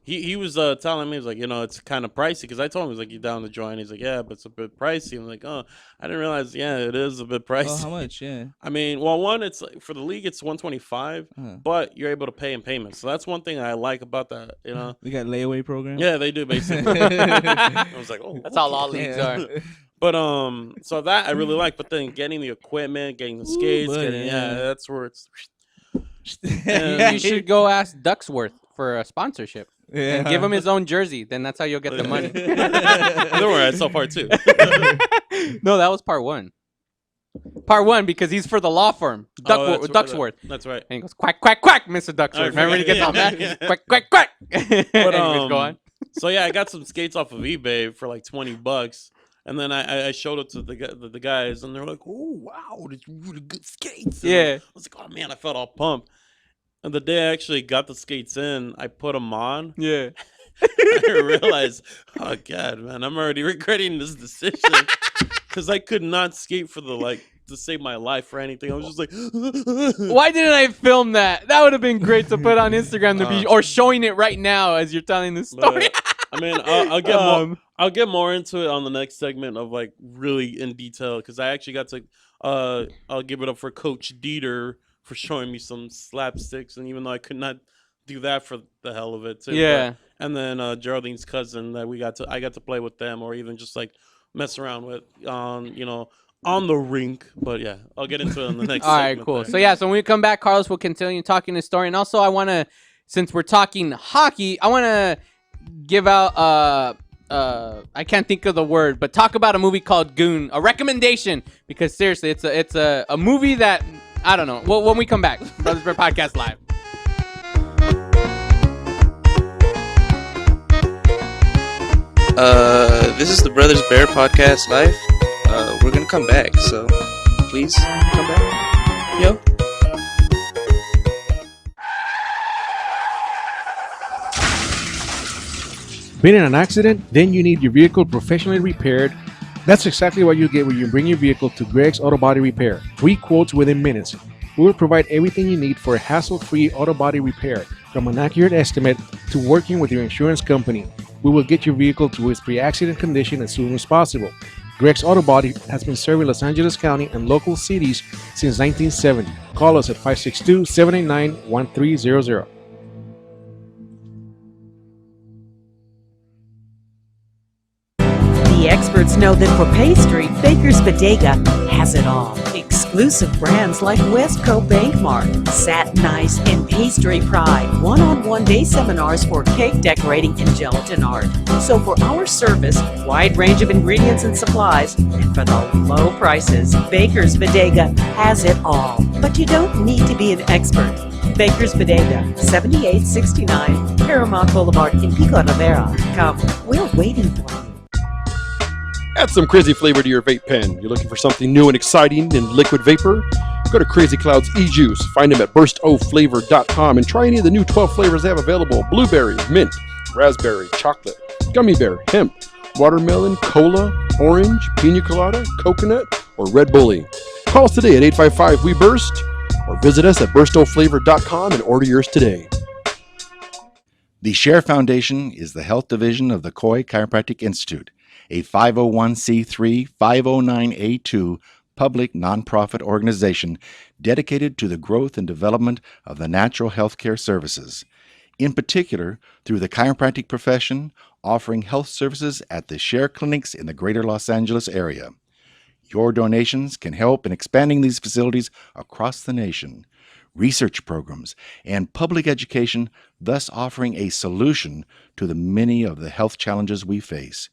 He was telling me, he was like, it's kind of pricey, because I told him, he was like, you down to join? He's like, yeah, but it's a bit pricey. I'm like, oh, I didn't realize, it is a bit pricey. Oh, how much? Yeah. I mean, well, one, it's for the league, it's $125, but you're able to pay in payments. So that's one thing I like about that, They got layaway program? Yeah, they do, basically. I was like, oh, that's how all leagues are. But so that I really like, but then getting the equipment, getting the skates, that's where it's. You should go ask Ducksworth for a sponsorship. Yeah. And give him his own jersey. Then that's how you'll get the money. Don't worry, I saw part 2. No, that was part 1. Part 1 because he's for the law firm, Ducksworth. That's right. And he goes quack quack quack, Mr. Ducksworth. Remember when he gets all mad? Quack quack quack. But anyways, go on. So yeah, I got some skates off of eBay for $20, and then I showed it to the guys, and they're like, "Oh wow, these really good skates." And I was like, "Oh man," I felt all pumped. And the day I actually got the skates in, I put them on. Yeah. I realized, oh God, man, I'm already regretting this decision because I could not skate for to save my life or anything. I was just like, why didn't I film that? That would have been great to put on Instagram or showing it right now as you're telling this story. I mean, I'll I'll get more into it on the next segment of like really in detail because I actually got to. I'll give it up for Coach Dieter for showing me some slapsticks, and even though I could not do that for the hell of it too. Yeah. And then Geraldine's cousin that I got to play with them, or even just like mess around with on the rink. But yeah, I'll get into it on the next. All right, cool. So yeah, so when we come back, Carlos will continue talking his story, and also I want to, since we're talking hockey, I want to give out I can't think of the word, but talk about a movie called Goon, a recommendation, because seriously, it's a movie that I don't know. Well, when we come back, Brothers Bear Podcast Live. This is the Brothers Bear Podcast Live. We're gonna come back, so please come back. Yo. Been in an accident? Then you need your vehicle professionally repaired. That's exactly what you get when you bring your vehicle to Greg's Auto Body Repair. Free quotes within minutes. We will provide everything you need for a hassle-free auto body repair, from an accurate estimate to working with your insurance company. We will get your vehicle to its pre-accident condition as soon as possible. Greg's Auto Body has been serving Los Angeles County and local cities since 1970. Call us at 562-789-1300. The experts know that for pastry, Baker's Bodega has it all. Exclusive brands like Westco Bankmart, Satin Ice, and Pastry Pride. One-on-one day seminars for cake decorating and gelatin art. So for our service, wide range of ingredients and supplies, and for the low prices, Baker's Bodega has it all. But you don't need to be an expert. Baker's Bodega, 7869 Paramount Boulevard in Pico Rivera. Come, we're waiting for you. Add some crazy flavor to your vape pen. You're looking for something new and exciting in liquid vapor? Go to Crazy Cloud's e-Juice. Find them at burstoflavor.com and try any of the new 12 flavors they have available. Blueberry, mint, raspberry, chocolate, gummy bear, hemp, watermelon, cola, orange, pina colada, coconut, or Red Bully. Call us today at 855-WE-BURST or visit us at burstoflavor.com and order yours today. The Share Foundation is the health division of the Coy Chiropractic Institute, a 501c3 509A2 public nonprofit organization dedicated to the growth and development of the natural health care services, in particular through the chiropractic profession, offering health services at the Share clinics in the greater Los Angeles area. Your donations can help in expanding these facilities across the nation, research programs, and public education, thus offering a solution to the many of the health challenges we face.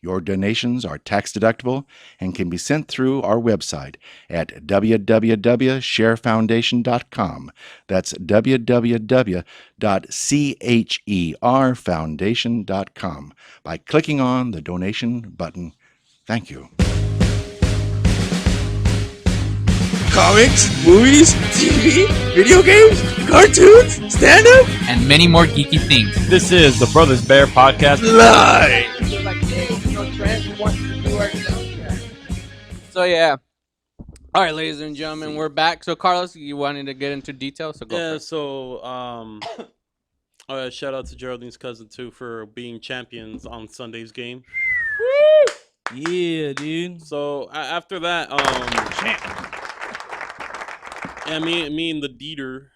Your donations are tax deductible and can be sent through our website at www.sharefoundation.com. That's www.cherfoundation.com by clicking on the donation button. Thank you. Comics, movies, TV, video games, cartoons, stand-up, and many more geeky things. This is the Brothers Bear Podcast Live. So yeah. All right, ladies and gentlemen, we're back. So Carlos, you wanted to get into details, so go for it. So shout out to Geraldine's cousin too for being champions on Sunday's game. Yeah, dude. So after that, yeah, me and the Dieter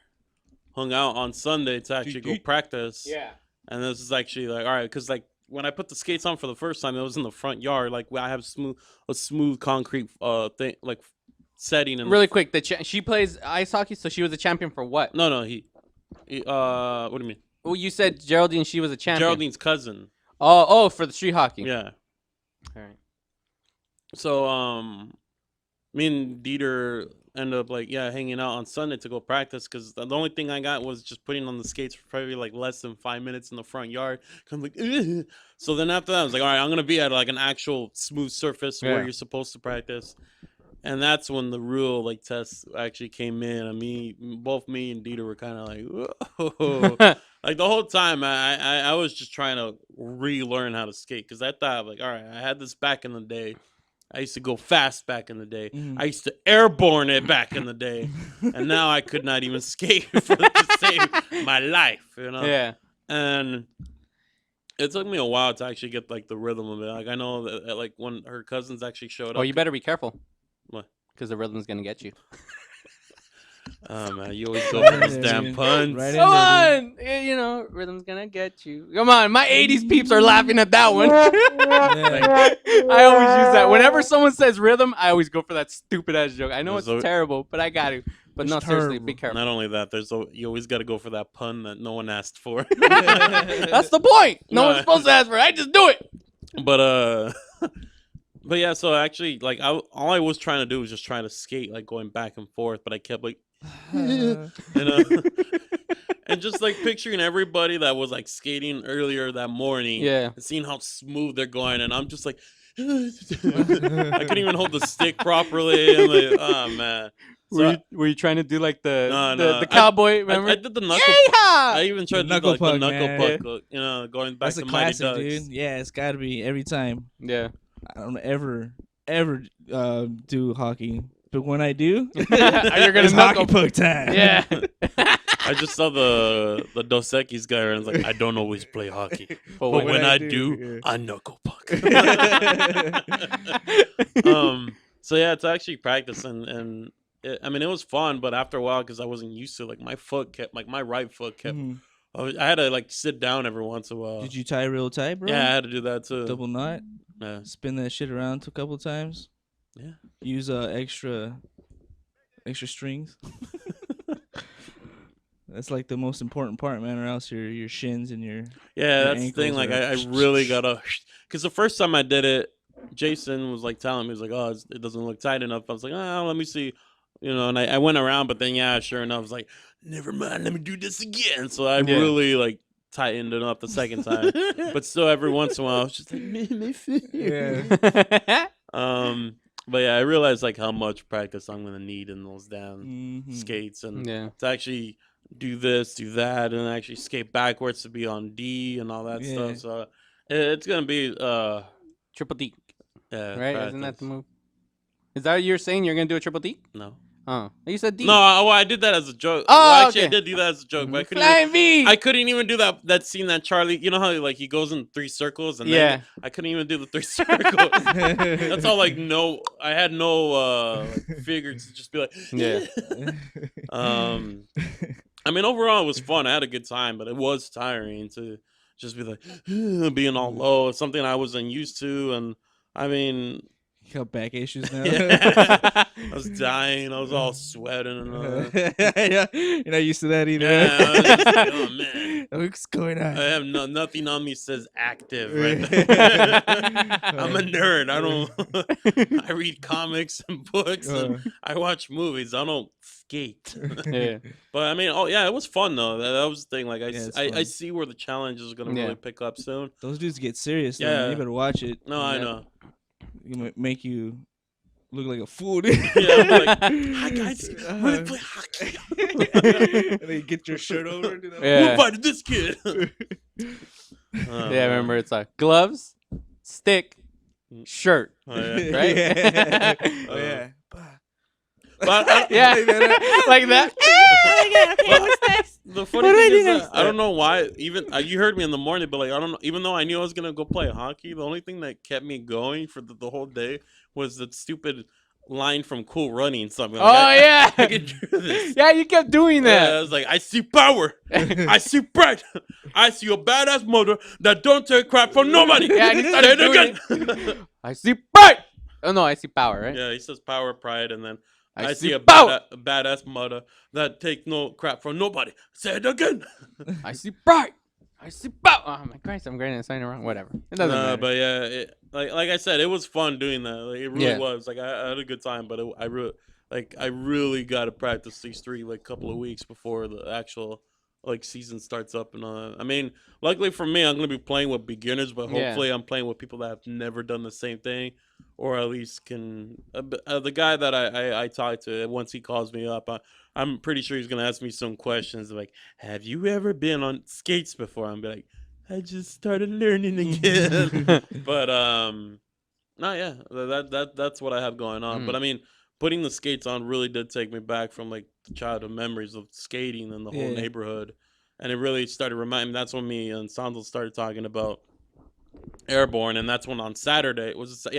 hung out on Sunday to actually go practice. Yeah. And this is actually like, all right, because like when I put the skates on for the first time, it was in the front yard. Like I have a smooth concrete thing, like setting. And really quick, she plays ice hockey, so she was a champion for what? No, he what do you mean? Well, you said Geraldine, she was a champion. Geraldine's cousin. Oh, for the street hockey. Yeah. All right. So me and Dieter ended up like hanging out on Sunday to go practice because the only thing I got was just putting on the skates for probably like less than 5 minutes in the front yard. I'm like, ugh. So then after that, I was like, all right, I'm gonna be at like an actual smooth surface where you're supposed to practice, and that's when the real like test actually came in. I mean, both me and Dieter were kind of like, whoa. Like the whole time, I was just trying to relearn how to skate because I thought like, all right, I had this back in the day. I used to go fast back in the day. I used to airborne it back in the day. And now I could not even skate to save my life, you know? Yeah. And It took me a while to actually get like the rhythm of it. Like I know that like when her cousins actually showed up. Oh, you better be careful. What? Because the rhythm's gonna get you. Oh man, you always go for those damn puns. Come on, you know, rhythm's gonna get you. Come on, my '80s peeps are laughing at that one. I always use that whenever someone says rhythm. I always go for that stupid ass joke. I know it's terrible, but I got to. But no, seriously, be careful. Not only that, you always got to go for that pun that no one asked for. That's the point. No one's supposed to ask for it. I just do it. But but yeah. So actually, like, all I was trying to do was just trying to skate, like going back and forth. But I kept like, you know, and just like picturing everybody that was like skating earlier that morning. Yeah. And seeing how smooth they're going, and I'm just like. I couldn't even hold the stick properly. I'm like, oh man. So were you trying to do like the no. cowboy? Remember? I did the knuckle. I even tried to do like the knuckle puck. You know, going back That's to a Mighty classic, Ducks. dude. Yeah, it's got to be every time. Yeah. I don't ever do hockey, but when I do, you're gonna it's knuckle hockey puck time. Yeah. I just saw the Dos Equis guy, and I was like, I don't always play hockey, but when I do, I knuckle puck. So yeah, it's actually practice, and I mean, it was fun, but after a while, because I wasn't used to it, like my foot kept, like my right foot kept. I had to like sit down every once in a while. Did you tie real tight, bro? Yeah, I had to do that too. Double knot. Yeah. Spin that shit around a couple times. Yeah. Use extra strings. That's like the most important part, man, or else your shins and your that's the thing. Like I really gotta, because the first time I did it, Jason was like telling me, he was like, oh, it doesn't look tight enough. I was like, oh, let me see, you know. And I went around, but then sure enough, I was like, never mind, let me do this again. So I really like tightened it up the second time, but still every once in a while, I was just like, my foot. Yeah. But yeah, I realized like how much practice I'm gonna need in those damn skates, and to actually do this, do that, and actually skate backwards to be on D and all that stuff. So it's gonna be triple D. Yeah, right? practice. Isn't that the move? Is that what you're saying? You're gonna do a triple D? No. Oh, you said D. No, I did that as a joke. Oh, well, actually, okay. I did do that as a joke, but I couldn't even do that scene that Charlie. You know how like he goes in 3 circles, and then I couldn't even do the 3 circles. That's all. Like I had no figure to just be like, I mean, overall it was fun. I had a good time, but it was tiring to just be like being all low. It's something I wasn't used to, and I mean. You got back issues now. I was dying. I was all sweating. And yeah, you're not used to that either. Yeah, I was just like, oh man, what's going on? I have nothing on me says active. Right there. I'm a nerd. I read comics and books, and I watch movies. I don't skate. But I mean, it was fun though. That was the thing. Like I see where the challenge is gonna really pick up soon. Those dudes get serious. Yeah, you better watch it. No, I know. Make you look like a fool. I'm like, hi guys, we're gonna play hockey. And then you get your shirt over. Who invited this kid? I remember it's like gloves, stick, shirt, right? Yeah. But like that. The funny thing is that I don't know why. Even you heard me in the morning, but like I don't know. Even though I knew I was gonna go play hockey, the only thing that kept me going for the whole day was the stupid line from Cool Running. Something. Like, I can do this. Yeah, you kept doing that. Yeah, I was like, I see power. I see bright. I see a badass mother that don't take crap from nobody. Yeah, and he started Say doing it again. I see bright. Oh no, I see power. Right? Yeah, he says power, pride, and then. I see a power. badass mother that take no crap from nobody. Say it again. I see bright. I see power. Oh my Christ, I'm great at saying it wrong. Whatever. It doesn't matter. But yeah, like I said, it was fun doing that. Like, it really was. Like I had a good time, but I really got to practice these 3 like couple of weeks before the actual like season starts up and all that. I mean, luckily for me, I'm gonna be playing with beginners, but hopefully I'm playing with people that have never done the same thing, or at least can. The guy that I talked to, once he calls me up, I'm pretty sure he's gonna ask me some questions like, "Have you ever been on skates before?" I'm be like, "I just started learning again." But that's what I have going on. But I mean, putting the skates on really did take me back from like the childhood memories of skating and the whole neighborhood. and it really started reminding. That's when me and Sandal started talking about Airborne, and that's when on Saturday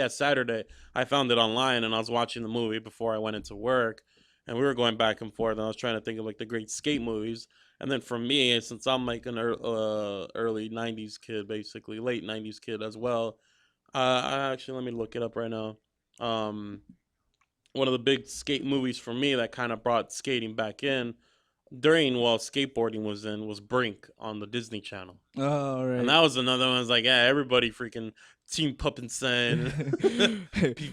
Saturday I found it online, and I was watching the movie before I went into work, and we were going back and forth, and I was trying to think of like the great skate movies. And then for me, since I'm like an early 90s kid, basically late 90s kid as well, I actually, let me look it up right now. One of the big skate movies for me that kind of brought skating back in during while skateboarding was Brink on the Disney Channel. Oh, right. And that was another one. I was like, yeah, everybody freaking Team Puppet Son,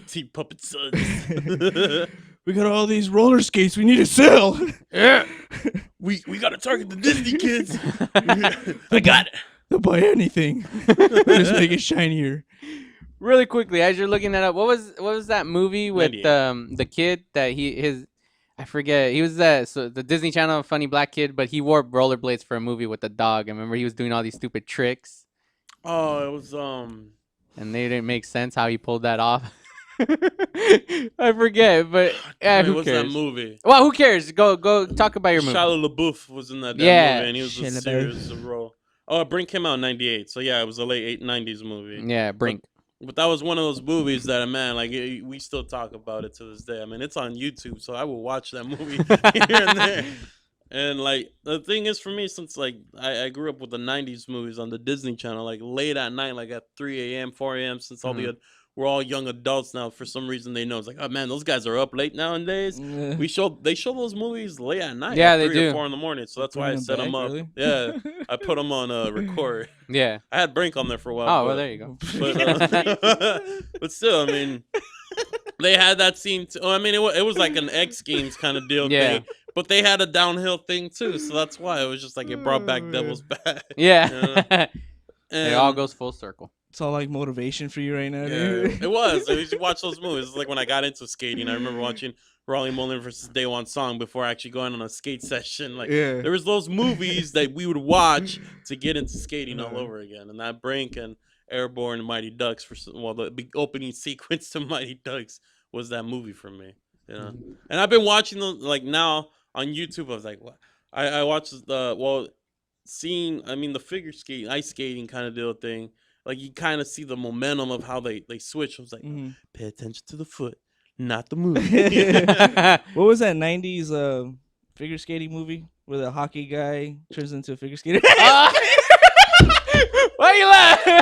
Team Puppet Sons. We got all these roller skates we need to sell. Yeah, we got to target the Disney kids. I got it. They'll buy anything. Just make it shinier. Really quickly, as you're looking that up, what was that movie with the kid that I forget. He was the Disney Channel funny black kid, but he wore rollerblades for a movie with a dog. I remember he was doing all these stupid tricks. Oh, it was and they didn't make sense how he pulled that off. I forget, but who what's cares? that movie? Well, who cares? Go talk about your movie. Shia LaBeouf was in that movie, and he was a serious role. Oh, Brink came out in '98, so yeah, it was a late '90s movie. Yeah, Brink. But that was one of those movies that, man, like we still talk about it to this day. I mean, it's on YouTube, so I will watch that movie here and there. And like the thing is, for me, since like I grew up with the '90s movies on the Disney Channel, like late at night, like at 3 a.m., 4 a.m. Since we're all young adults now, for some reason they know it's like, oh man, those guys are up late nowadays. Yeah. They show those movies late at night. Yeah, at they 3 do. or 4 in the morning. So that's why I set them up. Really? Yeah, I put them on record. Yeah, I had Brink on there for a while. Oh, well, there you go. But still, I mean, they had that scene too. I mean, it was like an X Games kind of deal thing. But they had a downhill thing too, so that's why it was just like it brought back Devil's Back. Yeah, you know? It all goes full circle. It's all like motivation for you right now, Yeah, dude. it was. I used to watch those movies. It's like when I got into skating, I remember watching Raleigh Mullen versus Day One Song before actually going on a skate session. Like there was those movies that we would watch to get into skating all over again. And that Brink and Airborne and Mighty Ducks the big opening sequence to Mighty Ducks was that movie for me. You know, and I've been watching them like now on YouTube. I was like, what? I watched seeing the figure skating, ice skating kind of deal thing. Like you kind of see the momentum of how they switch. I was like, pay attention to the foot, not the movie. What was that 90s figure skating movie where the hockey guy turns into a figure skater? Why you laughing?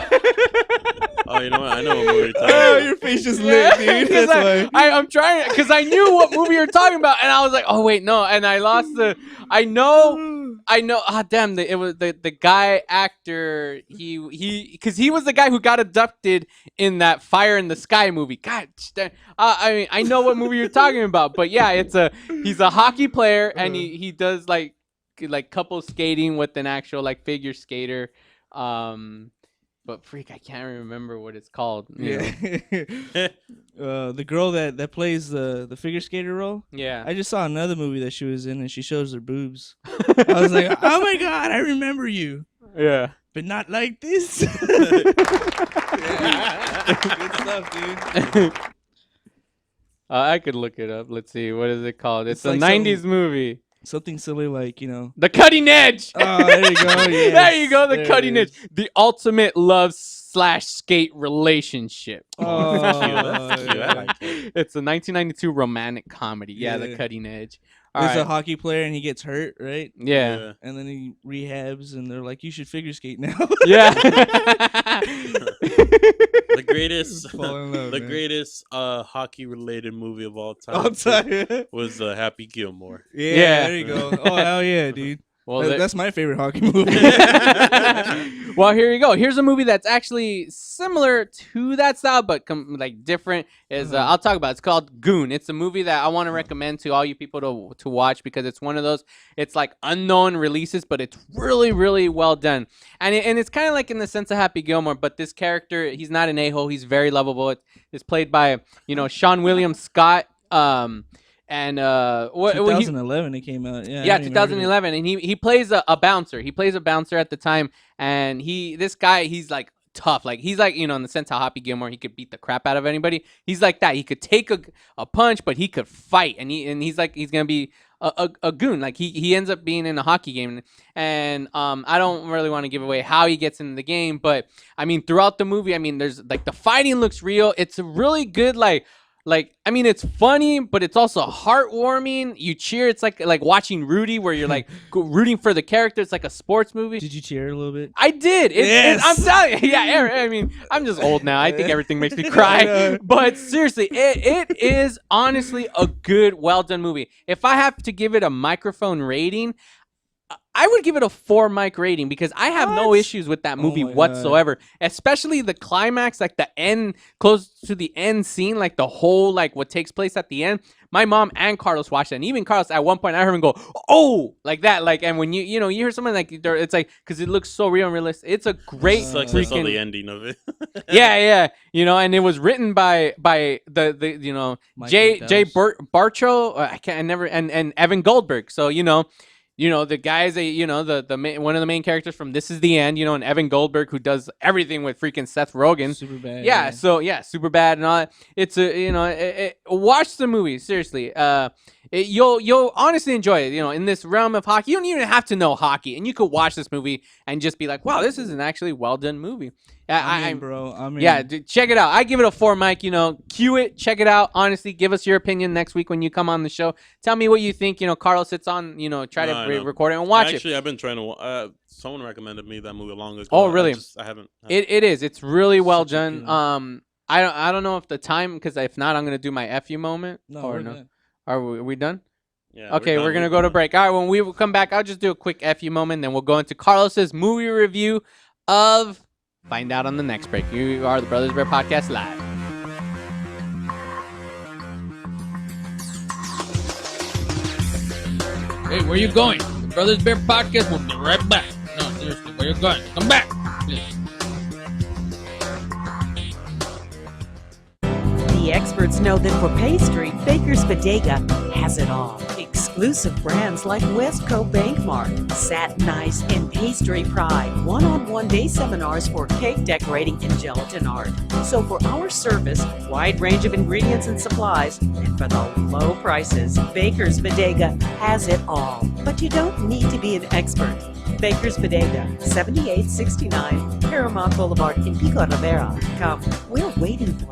Oh, you know what? I know what movie you're talking about. Your face just lit, dude. That's why. I'm trying because I knew what movie you're talking about, and I was like, oh wait, no, and I lost the. I know. Ah, damn! It was the guy actor. Because he was the guy who got abducted in that Fire in the Sky movie. God, I mean, I know what movie you're talking about, but yeah, he's a hockey player, and he does like couple skating with an actual like figure skater. But freak, I can't remember what it's called. The girl that plays the figure skater role. Yeah. I just saw another movie that she was in, and she shows her boobs. I was like, oh my god, I remember you. Yeah. But not like this. Good stuff, dude. I could look it up. Let's see. What is it called? It's a like 90s movie. Something silly like, The Cutting Edge. Oh, there you go. Yes. There you go. The There Cutting it Edge. The ultimate love/skate relationship. Oh, that's cute. I like it. It's a 1992 romantic comedy. Yeah, The Yeah. Cutting Edge. There's a hockey player and he gets hurt, right? Yeah. And then he rehabs and they're like, you should figure skate now. Yeah. The greatest, Fall in love, man. greatest hockey related movie of all time, All time. was Happy Gilmore. Yeah, there you go. Oh, hell yeah, dude. Well, that's my favorite hockey movie. Well, here you go. Here's a movie that's actually similar to that style, but different. I'll talk about it. It's called Goon. It's a movie that I want to recommend to all you people to watch because it's one of those. It's like unknown releases, but it's really, really well done. And it's kind of like in the sense of Happy Gilmore, but this character, he's not an a-hole. He's very lovable. It's played by Sean William Scott. And 2011 it came out. Yeah, 2011, and he plays a bouncer. He plays a bouncer at the time, and this guy, he's like tough. Like he's like, in the sense how Happy Gilmore, he could beat the crap out of anybody. He's like that. He could take a punch, but he could fight, and he's gonna be a goon. Like he ends up being in a hockey game, and I don't really want to give away how he gets into the game, but I mean throughout the movie, I mean there's like the fighting looks real. It's a really good like I mean it's funny, but it's also heartwarming. You cheer. It's like watching Rudy, where you're like rooting for the character. It's like a sports movie. Did you cheer a little bit? I did. I'm telling you. Yeah, I mean, I'm just old now. I think everything makes me cry. But seriously, it is honestly a good, well done movie. If I have to give it a microphone rating, I would give it a 4 mic rating because I have no issues with that movie whatsoever. Especially the climax, like the end, close to the end scene, like the whole, like what takes place at the end. My mom and Carlos watched it, and even Carlos at one point I heard him go, "Oh!" like that. Like, and when you hear something like it's like because it looks so real and realistic. It's a great freaking the ending of it. yeah. And it was written by the Jay Barcho. And Evan Goldberg. So the guys, the one of the main characters from This Is the End, and Evan Goldberg, who does everything with freaking Seth Rogen. Superbad. Yeah, so Superbad and all that. It's watch the movie seriously. You'll honestly enjoy it. In this realm of hockey, you don't even have to know hockey, and you could watch this movie and just be like, "Wow, this is an actually well done movie." I'm Yeah, check it out. I give it a 4 mic. Cue it, check it out. Honestly, give us your opinion next week when you come on the show. Tell me what you think. Carlos sits on. Try to record it and watch it. Actually, I've been trying to. Someone recommended me that movie long ago. Oh, really? I haven't. It is. It's really well done. I don't know if the time, because if not, I'm gonna do my FU moment. No, no. Are we done? Yeah. Okay, we're gonna go to break. All right, when we come back, I'll just do a quick FU moment, then we'll go into Carlos's movie review of. Find out on the next break. You are the Brothers Bear Podcast Live. Hey, where you going? The Brothers Bear Podcast will be right back. No, seriously, where you going? Come back, please. The experts know that for pastry, Baker's Bodega has it all. Exclusive brands like Westco Bankmart, Satin Ice, and Pastry Pride. One-on-one day seminars for cake decorating and gelatin art. So for our service, wide range of ingredients and supplies, and for the low prices, Baker's Bodega has it all. But you don't need to be an expert. Baker's Bodega, 7869 Paramount Boulevard in Pico Rivera. Come, we're waiting for you.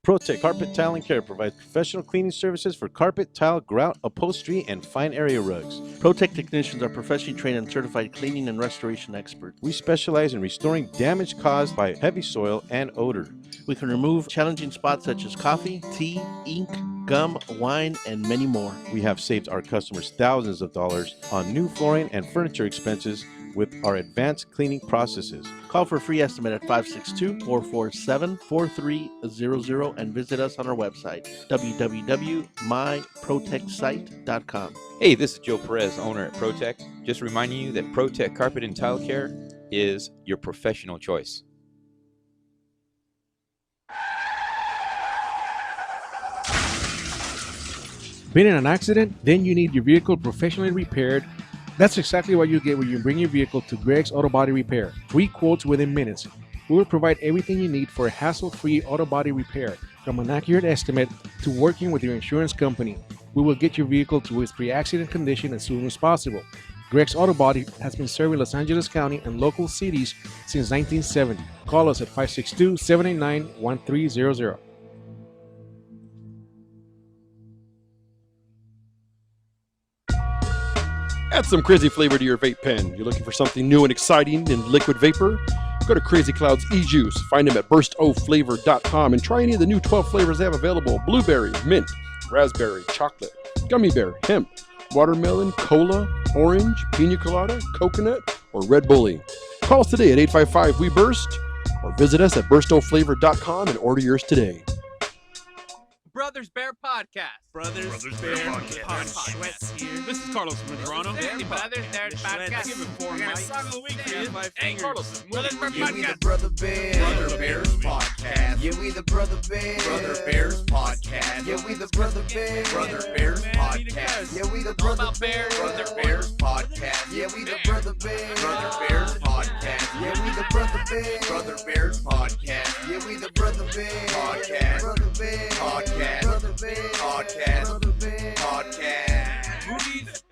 ProTech Carpet Tile and Care provides professional cleaning services for carpet, tile, grout, upholstery, and fine area rugs. ProTech technicians are professionally trained and certified cleaning and restoration experts. We specialize in restoring damage caused by heavy soil and odor. We can remove challenging spots such as coffee, tea, ink, gum, wine, and many more. We have saved our customers thousands of dollars on new flooring and furniture expenses with our advanced cleaning processes. Call for a free estimate at 562-447-4300 and visit us on our website, www.myprotectsite.com. Hey, this is Joe Perez, owner at ProTech. Just reminding you that ProTech Carpet and Tile Care is your professional choice. Been in an accident? Then you need your vehicle professionally repaired. That's exactly what you get when you bring your vehicle to Greg's Auto Body Repair. Free quotes within minutes. We will provide everything you need for a hassle-free auto body repair, from an accurate estimate to working with your insurance company. We will get your vehicle to its pre-accident condition as soon as possible. Greg's Auto Body has been serving Los Angeles County and local cities since 1970. Call us at 562-789-1300. Add some crazy flavor to your vape pen. You're looking for something new and exciting in liquid vapor? Go to Crazy Cloud's e-juice. Find them at burstoflavor.com and try any of the new 12 flavors they have available. Blueberry, mint, raspberry, chocolate, gummy bear, hemp, watermelon, cola, orange, pina colada, coconut, or Red Bully. Call us today at 855-WE-BURST or visit us at burstoflavor.com and order yours today. Brothers Bear Podcast. Brothers Bear Podcast. Here. This is Carlos Medrano. Hey, Brothers Bear Podcast. Give it 4 mics. Song of the week for you. Hey, Carlos. Brothers Bear Yeah, we the Podcast. Brother Bears Podcast. Yeah, we the Brother Bears Podcast. Yeah, we the Brother Bears Podcast. Yeah, we the Brother Bears Podcast. Yeah, we the Brother Bears Podcast. Yeah, we the Brother Bears Podcast. Yeah, we the Brother Bears Podcast. Podcast. Movies,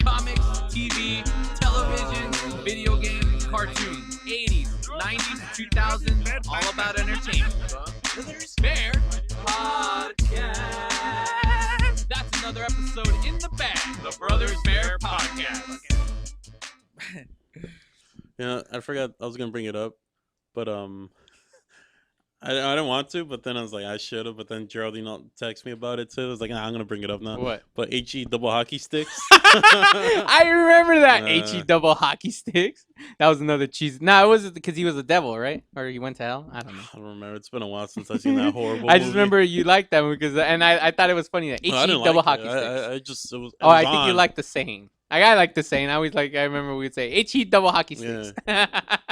cartoons, 80s, 90s, 2000s, all about entertainment. Brothers Bear Podcast. That's another episode in the bag. The Brothers Bear Podcast. I forgot I was gonna bring it up, but I didn't want to, but then I was like, I should have. But then Geraldine texted me about it too. I was like, nah, I'm gonna bring it up now. What? But HE double hockey sticks. I remember that HE double hockey sticks. That was another cheese. No, it was because he was a devil, right? Or he went to hell. I don't know. I don't remember. It's been a while since I've seen that horrible. I just remember you liked that movie and I thought it was funny that HE double hockey sticks. I just it was. I think you liked the saying. I like the saying. I remember we'd say HE double hockey sticks.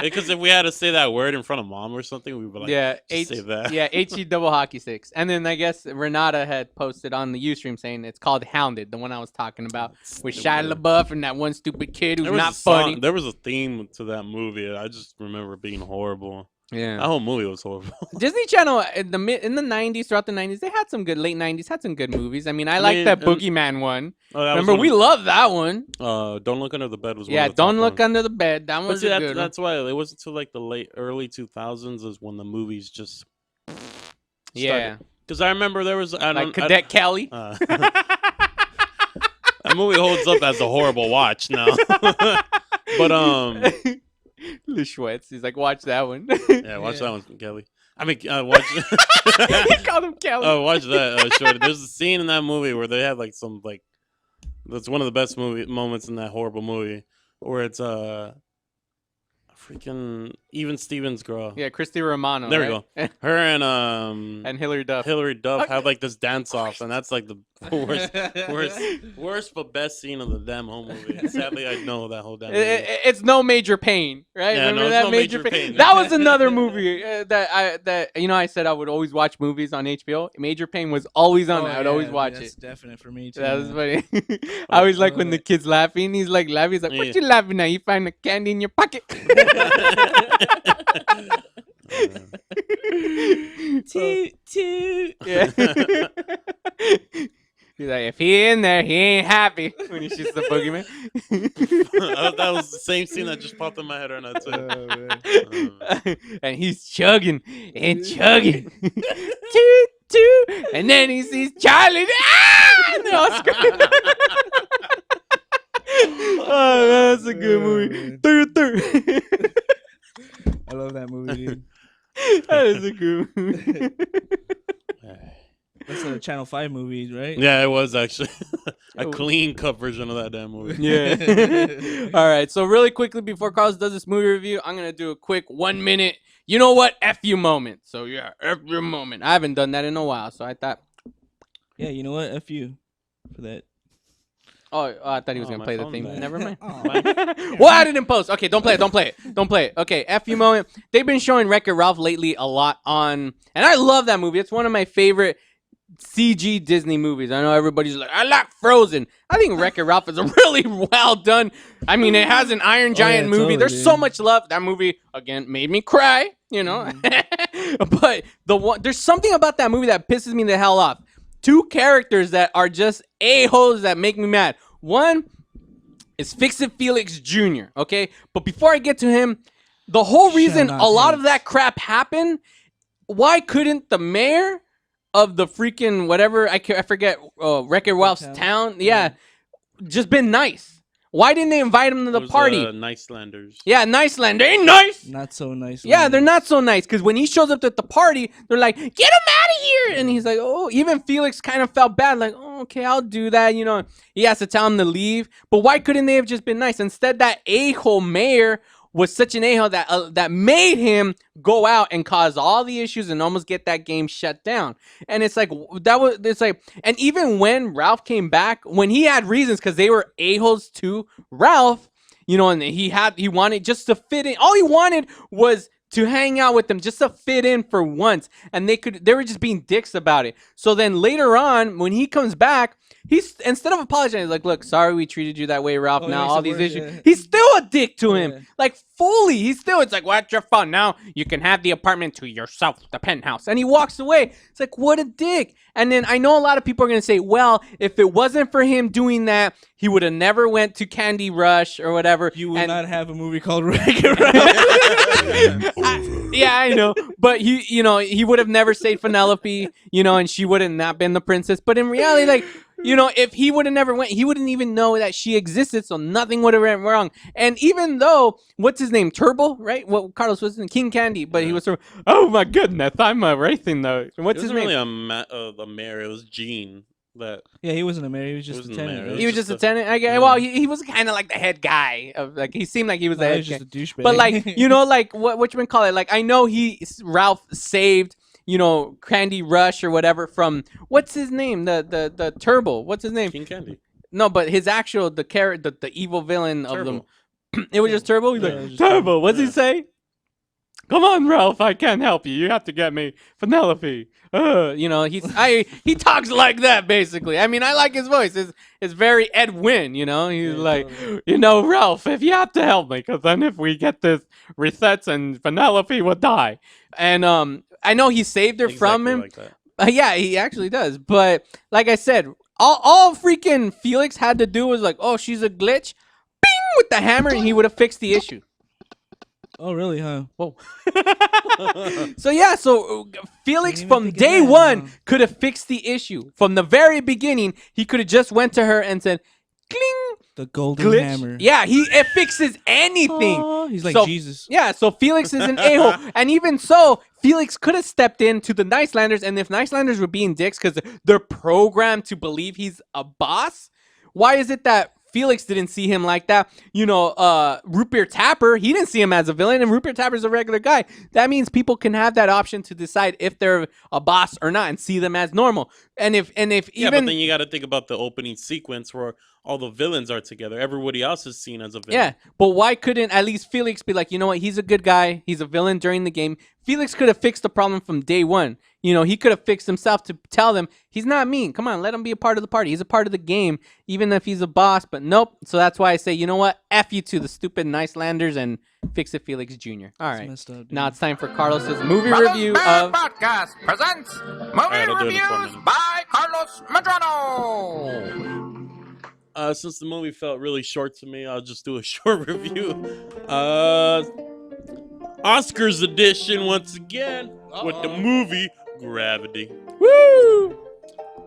Because if we had to say that word in front of mom or something, we would like, say that. Yeah, HE double hockey sticks. And then I guess Renata had posted on the Ustream saying it's called Hounded, the one I was talking about with Shia LaBeouf and that one stupid kid who's not funny. There was a theme to that movie. I just remember it being horrible. Yeah, that whole movie was horrible. Disney Channel in the 90s, throughout the 90s, they had some good late 90s, had some good movies. I mean, I like that Boogeyman one. Remember, we loved that one. Don't Look Under the Bed was one of the Don't top Look ones. Under the Bed. That was a good. That's why it wasn't until like the early 2000s is when the movies just started. Because I remember there was Cadet Kelly. That movie holds up as a horrible watch now. But Le Schwetz, he's like, watch that one. Yeah, watch that one, Kelly. I mean, watch. He called him Kelly. Oh, watch that. Shorty. There's a scene in that movie where they have like some like. That's one of the best moments in that horrible movie, where it's freaking Even Stevens girl. Yeah, Christy Romano. There right? we go. Her and Hilary Duff. Hilary Duff have like this dance off, and that's like the worst but best scene of the damn whole movie. Sadly, I know that whole damn movie. It's No Major Pain, right? Yeah, Remember no, that No Major Major Pain? Pain. That was another movie that I said I would always watch movies on HBO. Major Pain was always on. I would always watch that's it. Definite for me too. That was funny. I always like when the kid's laughing. He's like laughing. He's like, "What you laughing at? You find the candy in your pocket." Toot toot. Yeah. He's like, if he in there, he ain't happy when he shoots the boogeyman. That was the same scene that just popped in my head right now too. And he's chugging and chugging. Toot toot. And then he sees Charlie. Ah! And they're all screaming. Oh, that's a good movie. Toot toot. I love that movie, dude. That is a good movie. That's a Channel 5 movie, right? Yeah, it was actually a clean cut version of that damn movie. Yeah. All right. So really quickly before Carlos does this movie review, I'm gonna do a quick 1 minute. You know what? F you moment. So yeah, F you moment. I haven't done that in a while, so I thought. Yeah, you know what? F you for that. Oh, I thought he was gonna play the theme. back. Never mind. We'll add it in post. Okay, don't play it. Okay, F you moment. They've been showing Wreck-It Ralph lately a lot on, and I love that movie. It's one of my favorite CG Disney movies. I know everybody's like, I like Frozen. I think Wreck-It Ralph is a really well done. I mean, it has an Iron Giant movie. Totally, There's dude. so much love. That movie again made me cry. You know, but there's something about that movie that pisses me the hell off. Two characters that are just a-holes that make me mad. One is Fix-It Felix Jr., okay? But before I get to him, the whole reason a lot of that crap happened, why couldn't the mayor of the freaking whatever, I forget, Wreck-It Ralph's town, just been nice? Why didn't they invite him to the party? Nicelanders. Yeah, Niceland. They ain't nice. Not so nice. Yeah, they're not so nice because when he shows up at the party, they're like, "Get him out of here!" And he's like, "Oh." Even Felix kind of felt bad, like, "Oh, okay, I'll do that." You know, he has to tell him to leave. But why couldn't they have just been nice? Instead, that a-hole mayor was such an a-hole that made him go out and cause all the issues and almost get that game shut down. And it's like and even when Ralph came back, when he had reasons because they were a-holes to Ralph, you know, and he wanted just to fit in. All he wanted was to hang out with them, just to fit in for once. And they were just being dicks about it. So then later on, when he comes back, he's instead of apologizing, like, look, sorry we treated you that way, Ralph. Oh, now yeah, all it's these the worst, issues. yeah. He's still a dick to him, Yeah. like fully. It's like, what's your fault? Now you can have the apartment to yourself, the penthouse, and he walks away. It's like, what a dick. And then I know a lot of people are gonna say, well, if it wasn't for him doing that, he would have never went to Candy Rush or whatever. You would and not have a movie called Wreck-It Ralph. yeah, I know, but he would have never stayed Penelope, and she would have not been the princess. But in reality, like, if he would have never went, he wouldn't even know that she existed, so nothing would have went wrong. And even though, what's his name, Turbo, right? What Carlos was in King Candy, but he was sort of, oh my goodness, I'm a racing though. What's his name? It wasn't really a mayor. It was Gene. Yeah, he wasn't a mayor. He was just a tenant. Right? He was just a tenant. Well, he was kind of like the head guy of like. He seemed like he was the head. He was just a douchebag. But like like what you call it? Like I know Ralph saved Candy Rush or whatever from what's his name? The Turbo. What's his name? King Candy. No, but his actual the evil villain of them. It was just Turbo. He's like, just Turbo. What's he say? Come on, Ralph. I can't help you. You have to get me Penelope. He talks like that basically. I mean, I like his voice. It's very Ed Wynn. He's like, Ralph, if you have to help me, because then if we get this resets and Penelope will die. And I know he saved her from him. Like that. Yeah, he actually does. But like I said, all freaking Felix had to do was like, oh, she's a glitch, bing with the hammer, and he would have fixed the issue. Oh, really, huh? Whoa. So Felix from day one could have fixed the issue. From the very beginning, he could have just went to her and said, cling. The golden Glitch. hammer. Yeah, it fixes anything. Oh, he's like Jesus. Yeah, so Felix is an a-hole. And even so, Felix could have stepped in to the Nicelanders, and if Nicelanders were being dicks because they're programmed to believe he's a boss, why is it that Felix didn't see him like that? Root Beer Tapper, he didn't see him as a villain, and Root Beer Tapper's a regular guy. That means people can have that option to decide if they're a boss or not and see them as normal. And if Yeah, even but then you got to think about the opening sequence where all the villains are together. Everybody else is seen as a villain. yeah, but why couldn't at least Felix be like, you know what, he's a good guy, he's a villain during the game. Felix could have fixed the problem from day one. He could have fixed himself to tell them he's not mean. Come on, let him be a part of the party. He's a part of the game, even if he's a boss. But nope. So that's why I say, you know what? F you to the stupid Nicelanders and fix it, Felix Jr. All right. messed up, dude. Now it's time for Carlos's movie Brothers review Bear of. Podcast presents movie I'll do it in 4 reviews minutes. by Carlos Medrano. Since the movie felt really short to me, I'll just do a short review. Oscars edition once again with the movie Gravity. Woo!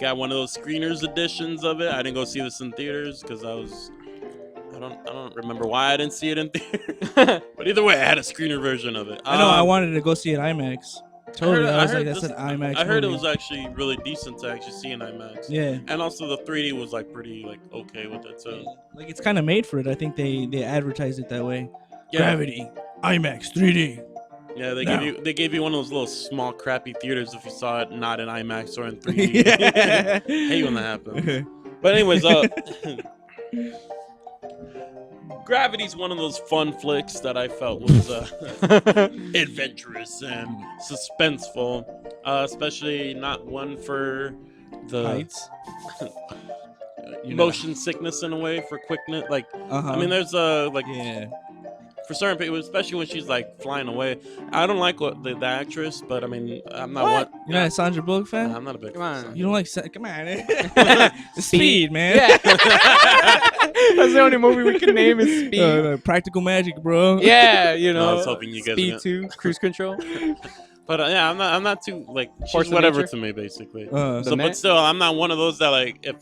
Got one of those screeners editions of it. I didn't go see this in theaters because I don't remember why I didn't see it in theaters. But either way, I had a screener version of it. I know. I wanted to go see it IMAX. Totally. I was like, that's this- an IMAX. I heard it movie. was actually really decent to actually see in IMAX. Yeah. And also the 3D was like pretty okay with it too. Like it's kind of made for it. I think they advertised it that way. Yeah. Gravity, IMAX, 3D. Yeah, they gave you one of those little small crappy theaters if you saw it not in IMAX or in 3D. Yeah. Hate when that happens. But anyways, Gravity's one of those fun flicks that I felt was adventurous and suspenseful, especially not one for the Heights. motion sickness in a way for quickness. Like, Uh-huh. I mean, there's Yeah. for certain people, especially when she's like flying away. I don't like the actress, but I mean, I'm not What? one. You're not a Sandra Bullock fan? I'm not a big. Come on. You don't like? Come on. The Speed, man. Yeah. That's the only movie we can name is Speed. Practical Magic, bro. Yeah, I was hoping you guys Speed would- 2, Cruise Control. But yeah, I'm not too like Force she's of whatever nature? to me basically. The So, net? but still, I'm not one of those that like if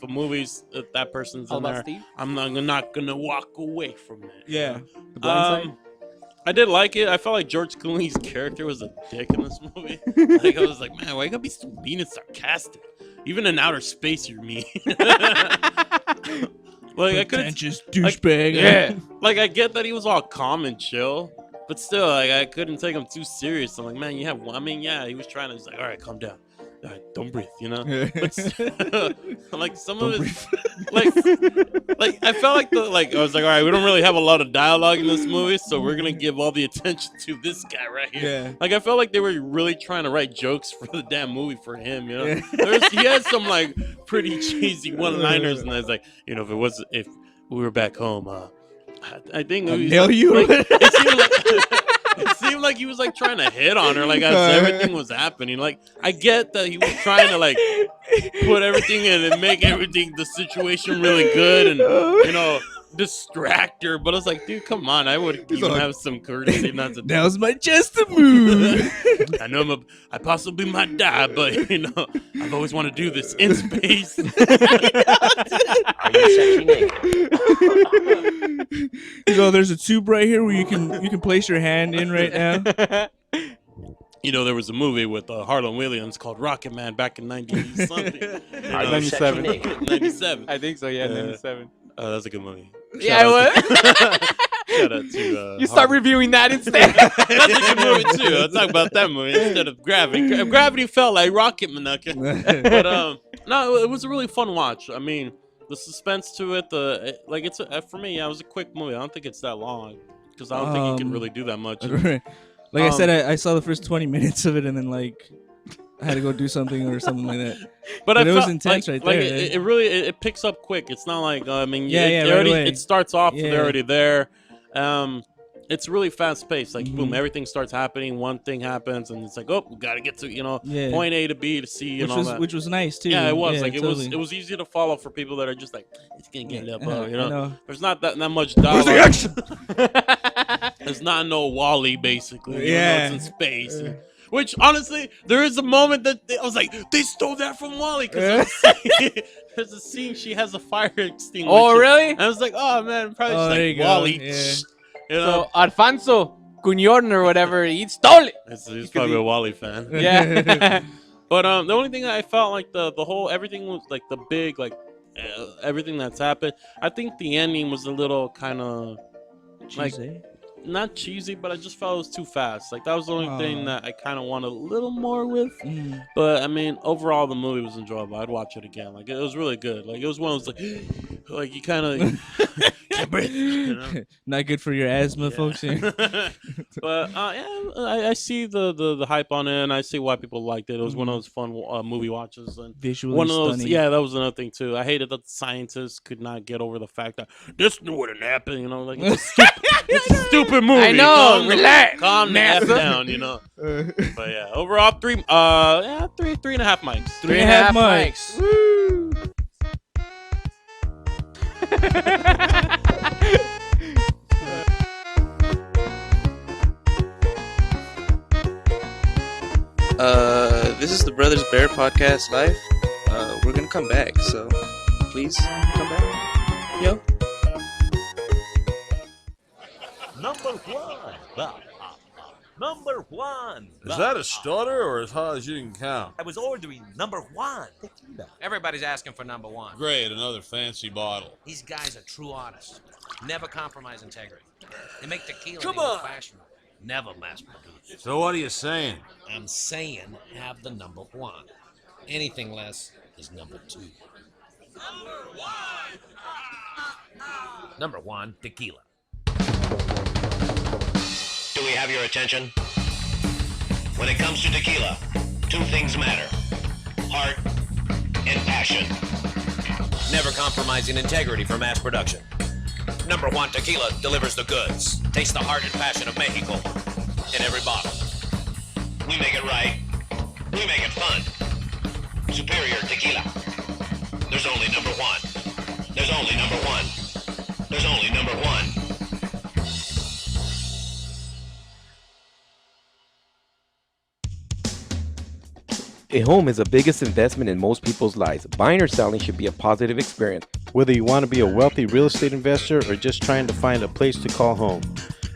that person's All in About there, Steve? I'm not gonna walk away from it. Yeah. The Blind Side? I did like it. I felt like George Clooney's character was a dick in this movie. Like I was like, man, why you gotta be so mean and sarcastic? Even in outer space, you're mean. Like I couldn't. Pretentious douchebag. Yeah. Like I get that he was all calm and chill, but still, like I couldn't take him too serious. I'm like, man, you have one. I mean, yeah, he was trying to. He's like, all right, calm down. don't breathe, you know. But, like some of it, like I felt like I was like, all right, we don't really have a lot of dialogue in this movie, so we're gonna give all the attention to this guy right here. Yeah. Like I felt like they were really trying to write jokes for the damn movie for him, you know. He had some like pretty cheesy one-liners, and I was like, you know, if we were back home, I think it was nail you. Like, it seemed like he was like trying to hit on her, like as everything was happening. Like I get that he was trying to like put everything in and make the situation really good, and you know, distract her. But I was like, dude, come on, I would even have some courtesy not to. That was my just a move. I know I possibly might die, but you know, I've always wanted to do this in space. Are you sexy naked? So there's a tube right here where you can place your hand in right now. You know, there was a movie with Harlan Williams called Rocket Man back in 90-something. 97. 97. I think so, yeah, 97. That's a good movie. Yeah, it was. Shout out to you start reviewing that instead. That's a good movie too. I'll talk about that movie instead of Gravity. Gravity felt like Rocket Man, okay? But no, it was a really fun watch. I mean, the suspense to it, for me, it was a quick movie. I don't think it's that long because I don't think you can really do that much. Like I said, I saw the first 20 minutes of it, and then like I had to go do something or something like that. But it was intense right there. It really it picks up quick. It's not like I mean, it starts off. They're already there. It's really fast paced. Like boom, everything starts happening. One thing happens, and it's like, oh, we gotta get to point A to B to C and all that. Which was nice too. Yeah, it was totally. it was easy to follow for people that are just like, it's gonna get up, you know? know. There's not that much dialogue. Where's the action? There's not no Wall-E basically. Yeah. You know, it's in space. Which honestly, there is a moment that I was like, they stole that from Wall-E because there's a scene she has a fire extinguisher. Oh really? And I was like, oh man, probably just like Wall-E. Yeah. You know? So Alfonso Cuñón or whatever, he stole it. He's probably a Wall-E fan. Yeah. But the only thing I felt like the whole everything was like the big like everything that's happened. I think the ending was a little kind of like not cheesy, but I just felt it was too fast. Like that was the only thing that I kind of wanted a little more with. But I mean, overall the movie was enjoyable. I'd watch it again. Like it was really good. Like it was one of those like you kind of can't breathe. You know? Not good for your asthma, folks. But I see the hype on it, and I see why people liked it. It was one of those fun movie watches, and visually one of those. stunning. Yeah, that was another thing too. I hated that the scientists could not get over the fact that this wouldn't happen. You know, like it's a stupid movie. I know. Relax. Calm the F NASA. down. You know. But yeah, overall 3.5 mics. 3.5 mics. Woo. This is the Brothers Bear Podcast Live. We're gonna come back, so please come back. Yo. Number one. Number one. Is that a stutter or as high as you can count? I was ordering number one. Everybody's asking for number one. Great, another fancy bottle. These guys are true artists. Never compromise integrity. They make tequila Come the on. old-fashioned way. Never mass produced. So what are you saying? I'm saying have the number one. Anything less is number two. Number one, tequila. Do we have your attention? When it comes to tequila, two things matter: heart and passion. Never compromising integrity for mass production. Number one tequila delivers the goods. Taste the heart and passion of Mexico in every bottle. We make it right. We make it fun. Superior tequila. There's only number one. There's only number one. There's only number one. A home is the biggest investment in most people's lives. Buying or selling should be a positive experience. Whether you want to be a wealthy real estate investor or just trying to find a place to call home,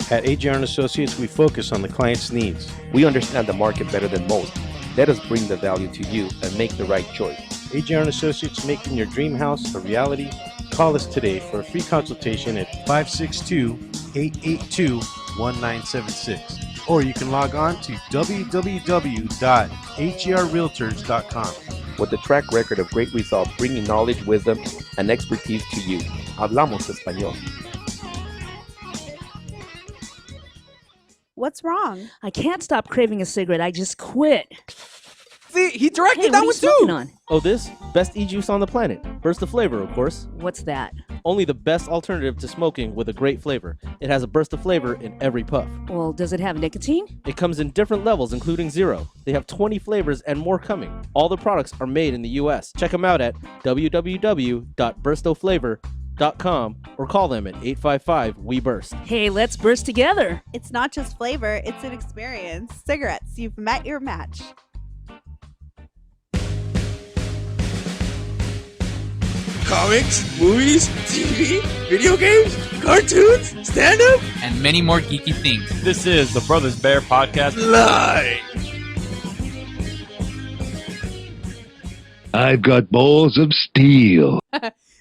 at AJR & Associates, we focus on the client's needs. We understand the market better than most. Let us bring the value to you and make the right choice. AJR & Associates, making your dream house a reality. Call us today for a free consultation at 562-882-1976. or you can log on to www.herrealtors.com. With a track record of great results, bringing knowledge, wisdom, and expertise to you. Hablamos español. What's wrong? I can't stop craving a cigarette. I just quit. See, he directed Hey, that what are one you smoking too. on? Oh, this best e-juice on the planet. Burst of flavor, of course. What's that? Only the best alternative to smoking with a great flavor. It has a burst of flavor in every puff. Well, does it have nicotine? It comes in different levels, including 0. They have 20 flavors and more coming. All the products are made in the U.S. Check them out at www.burstoflavor.com or call them at 855-WE-BURST. Hey, let's burst together. It's not just flavor, it's an experience. Cigarettes, you've met your match. Comics, movies, TV, video games, cartoons, stand-up, and many more geeky things. This is the Brothers Bear Podcast live. I've got balls of steel.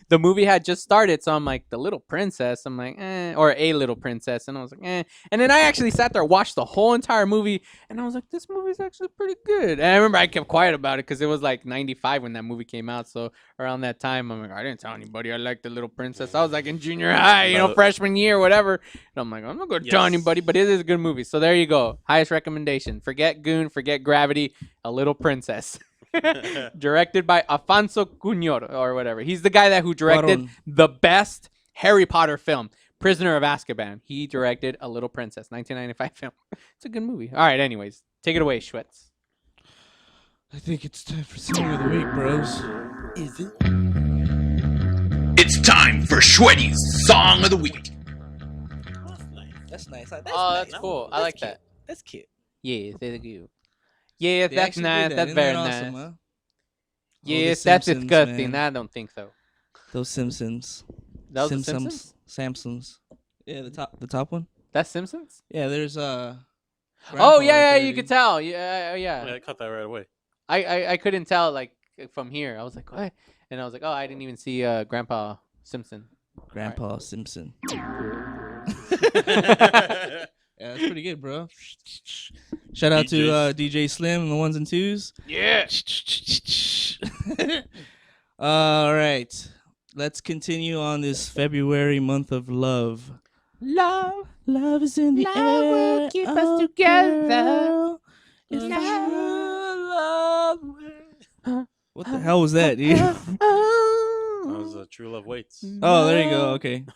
The movie had just started, so I'm like, The Little Princess. I'm like, or A Little Princess. And I was like, And then I actually sat there, watched the whole entire movie, and I was like, this movie's actually pretty good. And I remember I kept quiet about it because it was like 95 when that movie came out. So around that time, I'm like, I didn't tell anybody I liked The Little Princess. I was like in junior high, freshman year, whatever. And I'm like, I'm not going to tell anybody, but it is a good movie. So there you go. Highest recommendation. Forget Goon, forget Gravity, A Little Princess. Directed by Afonso Cuñor or whatever. He's the guy who directed the best Harry Potter film, Prisoner of Azkaban. He directed A Little Princess, 1995 film. It's a good movie. All right, anyways, take it away, Schwitz. I think it's time for Song of the Week, bros. Is it? It's time for Schweddy's Song of the Week. That's nice. That's cool. I like that. That's cute. Yeah, thank you. Yes, They that's actually nice. did that. That's Isn't very that nice. awesome, huh? Yes, The that's Simpsons, disgusting. man. I don't think so. Those Simpsons. That was the Simpsons? Samsons. Yeah, the top one. That's Simpsons? Yeah, there's Oh Grandpa yeah, right there, you could tell. Yeah. Yeah, I caught that right away. I couldn't tell like from here. I was like, what? And I was like, oh, I didn't even see Grandpa Simpson. Grandpa Simpson. Yeah, that's pretty good, bro. Shout out to DJ Slim and the ones and twos. Yeah. All right. Let's continue on this February month of love. Love. Love is in the Love air. will keep us together. Girl. It's Love. What the hell was that, dude? That was True Love Waits. Oh, there you go. Okay.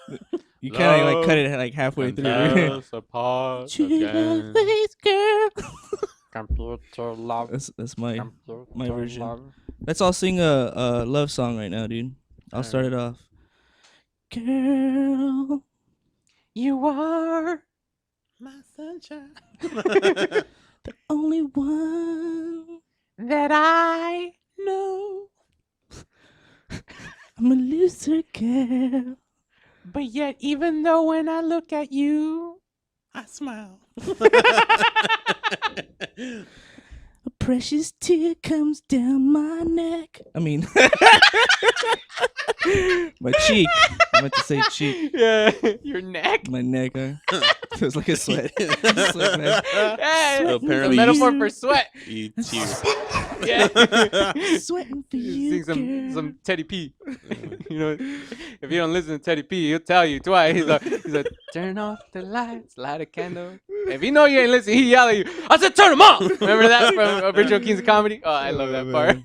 You kind of like cut it like halfway through. Apart again. Computer love. That's my version. Let's all sing a love song right now, dude. I'll start it off. Girl, you are my sunshine. the only one that I know. I'm a loser girl. But yet, even though when I look at you, I smile. A precious tear comes down my neck. I mean, my cheek. I meant to say cheek. Yeah, your neck. My neck. It was like a sweat. Sweat, man. Yeah, So apparently a metaphor for sweat. You tears. Yeah. Sweating for you, Sing some Teddy P. You know, if you don't listen to Teddy P, he'll tell you twice. He's like, turn off the lights, light a candle. If you know you ain't listening, he yell at you. I said, turn them off. Remember that from Original Kings of Comedy? Oh, I love that part.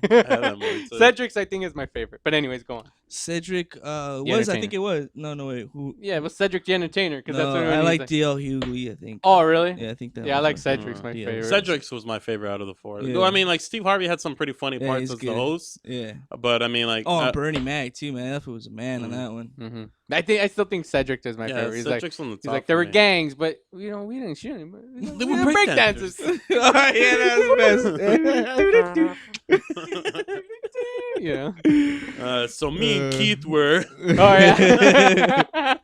Cedric's, I think, is my favorite. But anyways, go on. Cedric I Entertainer. think it was. No, wait. Who? Yeah, it was Cedric the Entertainer. Cause No, that's what I like like. D.L. Hughley, I think. Oh, really? Yeah, I think that. Yeah, I was like my Cedric's favorite. my Yeah. favorite. Cedric's was my favorite out of the four. Yeah. I mean, like Steve Harvey had some pretty funny Yeah, parts he's as good. the host. Yeah. But I mean, like, Oh, and Bernie Mac too, man. That was a man on that one. Mm-hmm. I still think Cedric is my favorite. He's Cedric's like, on the he's top like, there for were me. gangs, but we didn't shoot him. They were break dancers. Oh, yeah, that was the best. Yeah. So me and Keith were. Oh yeah.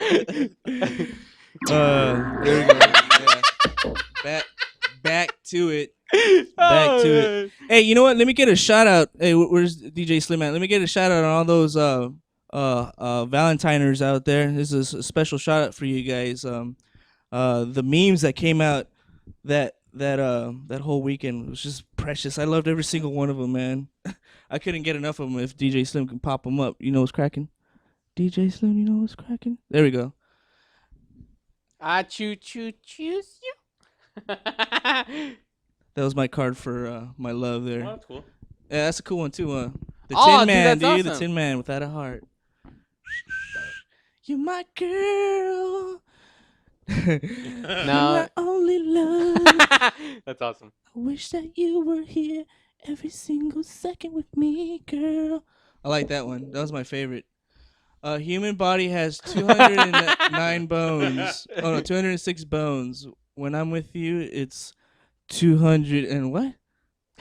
There we go. Yeah. Back to it. Back to it. Hey, you know what? Let me get a shout out. Hey, where's DJ Slim at? Let me get a shout out on all those Valentiners out there. This is a special shout out for you guys. The memes that came out that whole weekend was just precious. I loved every single one of them, man. I couldn't get enough of them. If DJ Slim can pop them up, you know what's cracking. DJ Slim, you know what's cracking. There we go. I choose you. That was my card for my love there. Oh, that's cool. Yeah, that's a cool one too. The Oh, Tin dude, Man, that's dude. The awesome. Tin Man without a heart. You my girl. No. My only love. That's awesome. I wish that you were here every single second with me, girl. I like that one. That was my favorite. Human body has 209 bones. Oh no, 206 bones. When I'm with you, it's 200 and what?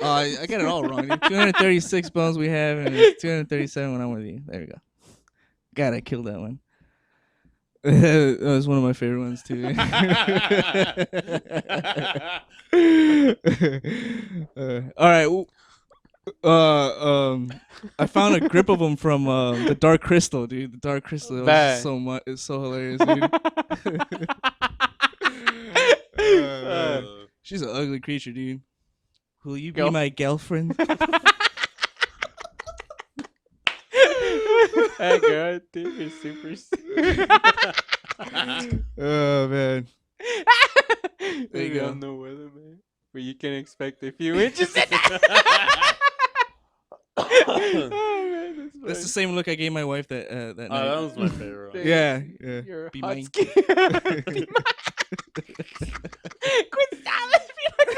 Oh, I got it all wrong. Dude. 236 bones we have, and it's 237 when I'm with you. There we go. God, I killed that one. That was one of my favorite ones too. All right. I found a grip of them from the Dark Crystal, dude. The Dark Crystal. It was so much. It's so hilarious, dude. She's an ugly creature, dude. Will you be my girlfriend? Hey, girl, I think you're super. Oh man. There you go. No weather, man. But you can expect a few inches. That's the same look I gave my wife that night. That was my favorite one. Yeah. You're Be hot mine. skin. Be mine. Quit styling me like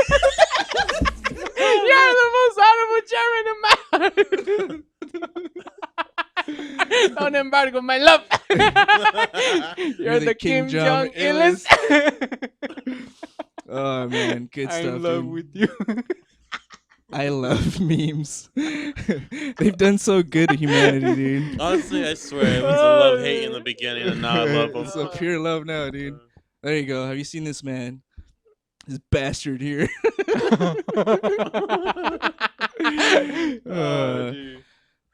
You're the most honorable chair in the mountain. Don't embargo my love. You're the Kim Jong illest. Oh man, good stuff. I'm in love dude. with you. I love memes. They've done so good to humanity, dude. Honestly, I swear it was a love-hate in the beginning, and now I love them. It's a pure love now, dude. There you go. Have you seen this man? This bastard here.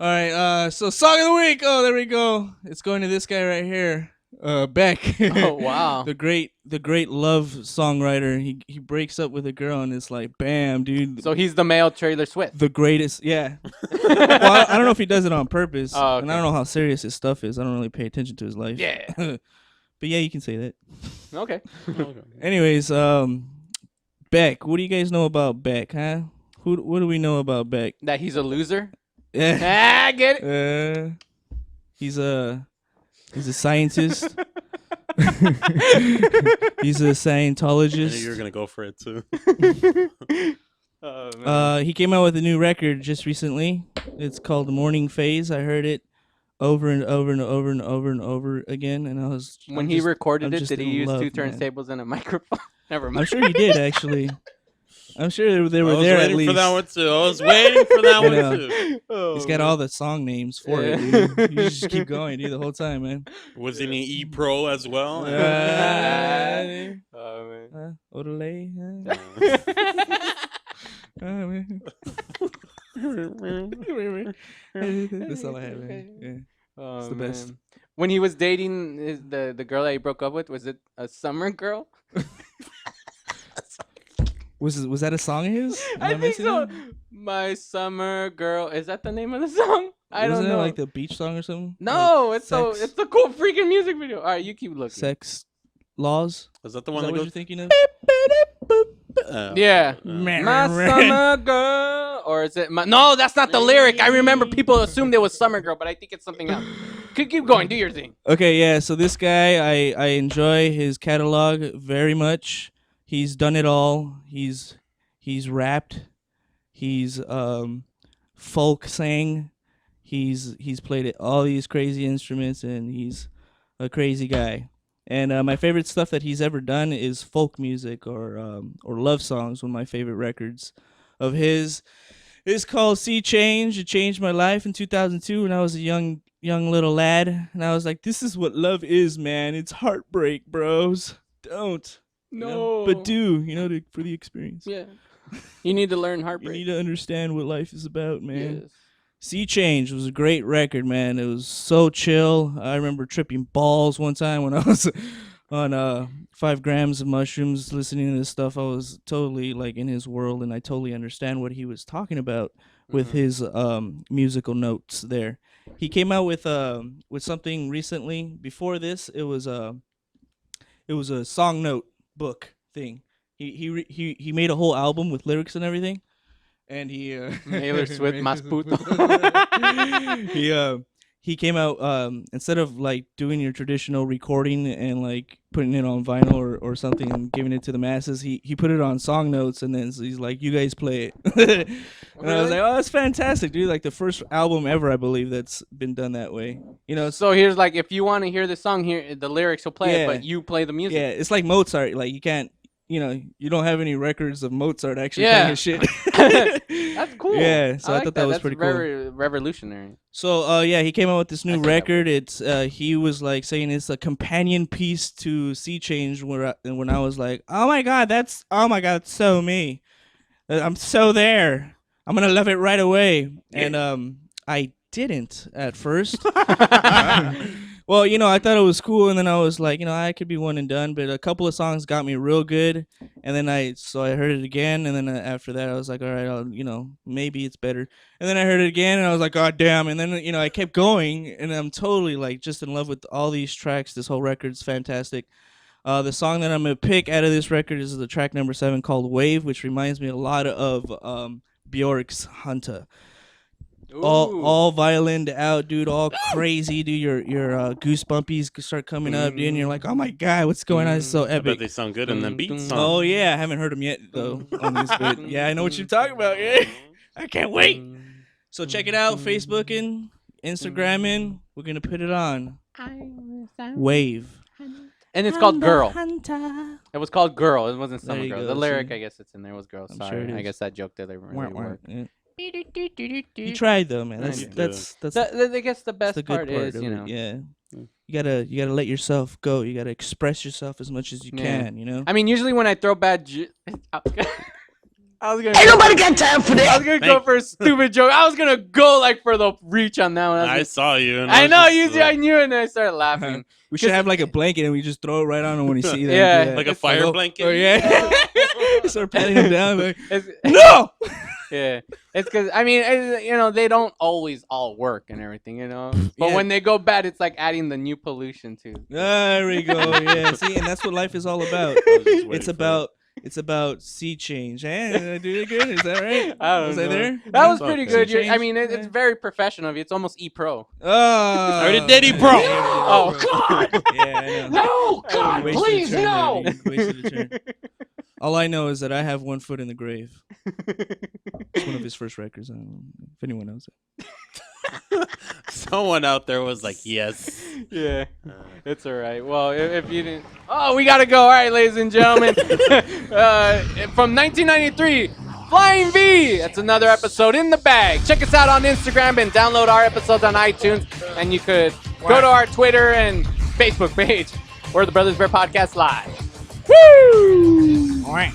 All right. So song of the week. Oh, there we go. It's going to this guy right here. Beck. Oh wow. The great love songwriter. He breaks up with a girl and it's like, bam, dude. So he's the male Taylor Swift. The greatest, yeah. Well, I don't know if he does it on purpose, Oh, okay. and I don't know how serious his stuff is. I don't really pay attention to his life. Yeah. But yeah, you can say that. Okay. Anyways, Beck. What do you guys know about Beck, huh? What do we know about Beck? That he's a loser. Yeah. Ah, get it. He's a scientist. He's a Scientologist. I knew you were gonna go for it too. Oh, man. He came out with a new record just recently. It's called The Morning Phase. I heard it over and over and over and over and over again, and When he recorded it, did he use two turntables and a microphone? Never mind. I'm sure he did actually. I'm sure they were I was there at waiting least. for that one too. I was waiting for that one too. He's got all the song names for it. Dude. You just keep going, dude, the whole time, man. Was he in E Pro as well? Oh man. Odele. That's all I have, man. Yeah. Oh, It's the best. man. When he was dating the girl that he broke up with, was it a summer girl? Was that a song of his? Am I think missing so. it? My summer girl. Is that the name of the song? I Wasn't don't it know. like the beach song or something? No, Like it's the cool freaking music video. All right, you keep looking. Sex laws. Is that the Is one that that what goes? you're thinking of? Yeah. My summer girl, or is it my? No, that's not the lyric. I remember people assumed it was summer girl, but I think it's something else. Keep going. Do your thing. Okay, yeah. So this guy, I enjoy his catalog very much. He's done it all. He's rapped. He's folk sang. He's played all these crazy instruments, and he's a crazy guy. And my favorite stuff that he's ever done is folk music or love songs. One of my favorite records of his is called Sea Change. It changed my life in 2002 when I was a young little lad, and I was like, "This is what love is, man. It's heartbreak, bros. Don't No. but do for the experience. Yeah. You need to learn You heartbreak. need to understand what life is about, man." Yes. Sea Change was a great record, man. It was so chill. I remember tripping balls one time when I was on 5 grams of mushrooms, listening to this stuff. I was totally like in his world, and I totally understand what he was talking about with his musical notes there. He came out with something recently. Before this, it was a song note book thing. He made a whole album with lyrics and everything, and he Taylor Swift, Mas Puto. he came out instead of like doing your traditional recording and like putting it on vinyl or something and giving it to the masses. He put it on song notes, and then he's like, "You guys play it." And I was like, "Oh, that's fantastic, dude!" Like the first album ever, I believe, that's been done that way. You know. So here's like, if you want to hear the song, here the lyrics will play it, but you play the music. Yeah, it's like Mozart. Like you can't. You know, you don't have any records of Mozart actually playing his shit. That's cool. Yeah, so I like thought that was That's pretty cool. Revolutionary. So yeah, he came out with this new record. It's he was like saying it's a companion piece to Sea Change. When I was like, oh my god, so me. I'm so there. I'm gonna love it right away. And I didn't at first. Well, you know, I thought it was cool, and then I was like, you know, I could be one and done. But a couple of songs got me real good, and then I heard it again, and then after that, I was like, all right, you know, maybe it's better. And then I heard it again, and I was like, god damn. And then, you know, I kept going, and I'm totally like just in love with all these tracks. This whole record's fantastic. The song that I'm gonna pick out of this record is the track number 7 called "Wave," which reminds me a lot of Bjork's "Hunter." All violined out, dude. All crazy, dude. Your goosebumpies start coming up, dude. And you're like, oh my god, what's going on? It's so epic. I bet they sound good in them beats. Oh yeah, I haven't heard them yet though. On this, but yeah, I know what you're talking about. Yeah, I can't wait. So check it out, Facebooking, Instagramming. We're gonna put it on. Wave. And it's called Girl. Hunter. It was called Girl. It wasn't Summer you Girl. go, The lyric, see? I guess it's in there, was Girl. I'm Sorry. sure it I is. guess that joke didn't really work. Yeah. You tried though, man. That's I guess the best the good part is, of you it, know. Yeah. You gotta let yourself go. You gotta express yourself as much as you can. You know. I mean, usually when I throw bad, I was gonna. Ain't nobody got time for that. I was gonna go for a stupid joke. I was gonna go like for the reach on that one. I saw you. And I know just, I knew it, and I started laughing. We should have like a blanket and we just throw it right on him when you see them. Yeah. Like a fire blanket? Oh yeah. Start patting him down like, no. Yeah, it's because I mean, you know, they don't always all work and everything, you know. But when they go bad, it's like adding the new pollution to. There we go. Yeah, see, and that's what life is all about. It's about sea change. Hey, did I do it good? Is that right? I don't was know. I there? That was pretty Sea good. change? I mean, it's very professional of you. It's almost E-Pro. I already did E-Pro. Oh God! Yeah, I know. No, God, Wasted a please, turn no. there. You wasted a turn. All I know is that I have one foot in the grave. It's one of his first records. I don't know if anyone knows it. Someone out there was like, yes. Yeah, it's all right. Well, if you didn't... Oh, we got to go. All right, ladies and gentlemen. From 1993, Flying V. That's another episode in the bag. Check us out on Instagram and download our episodes on iTunes. And you could go to our Twitter and Facebook page. We're the Brothers Bear Podcast Live. Woo! All right.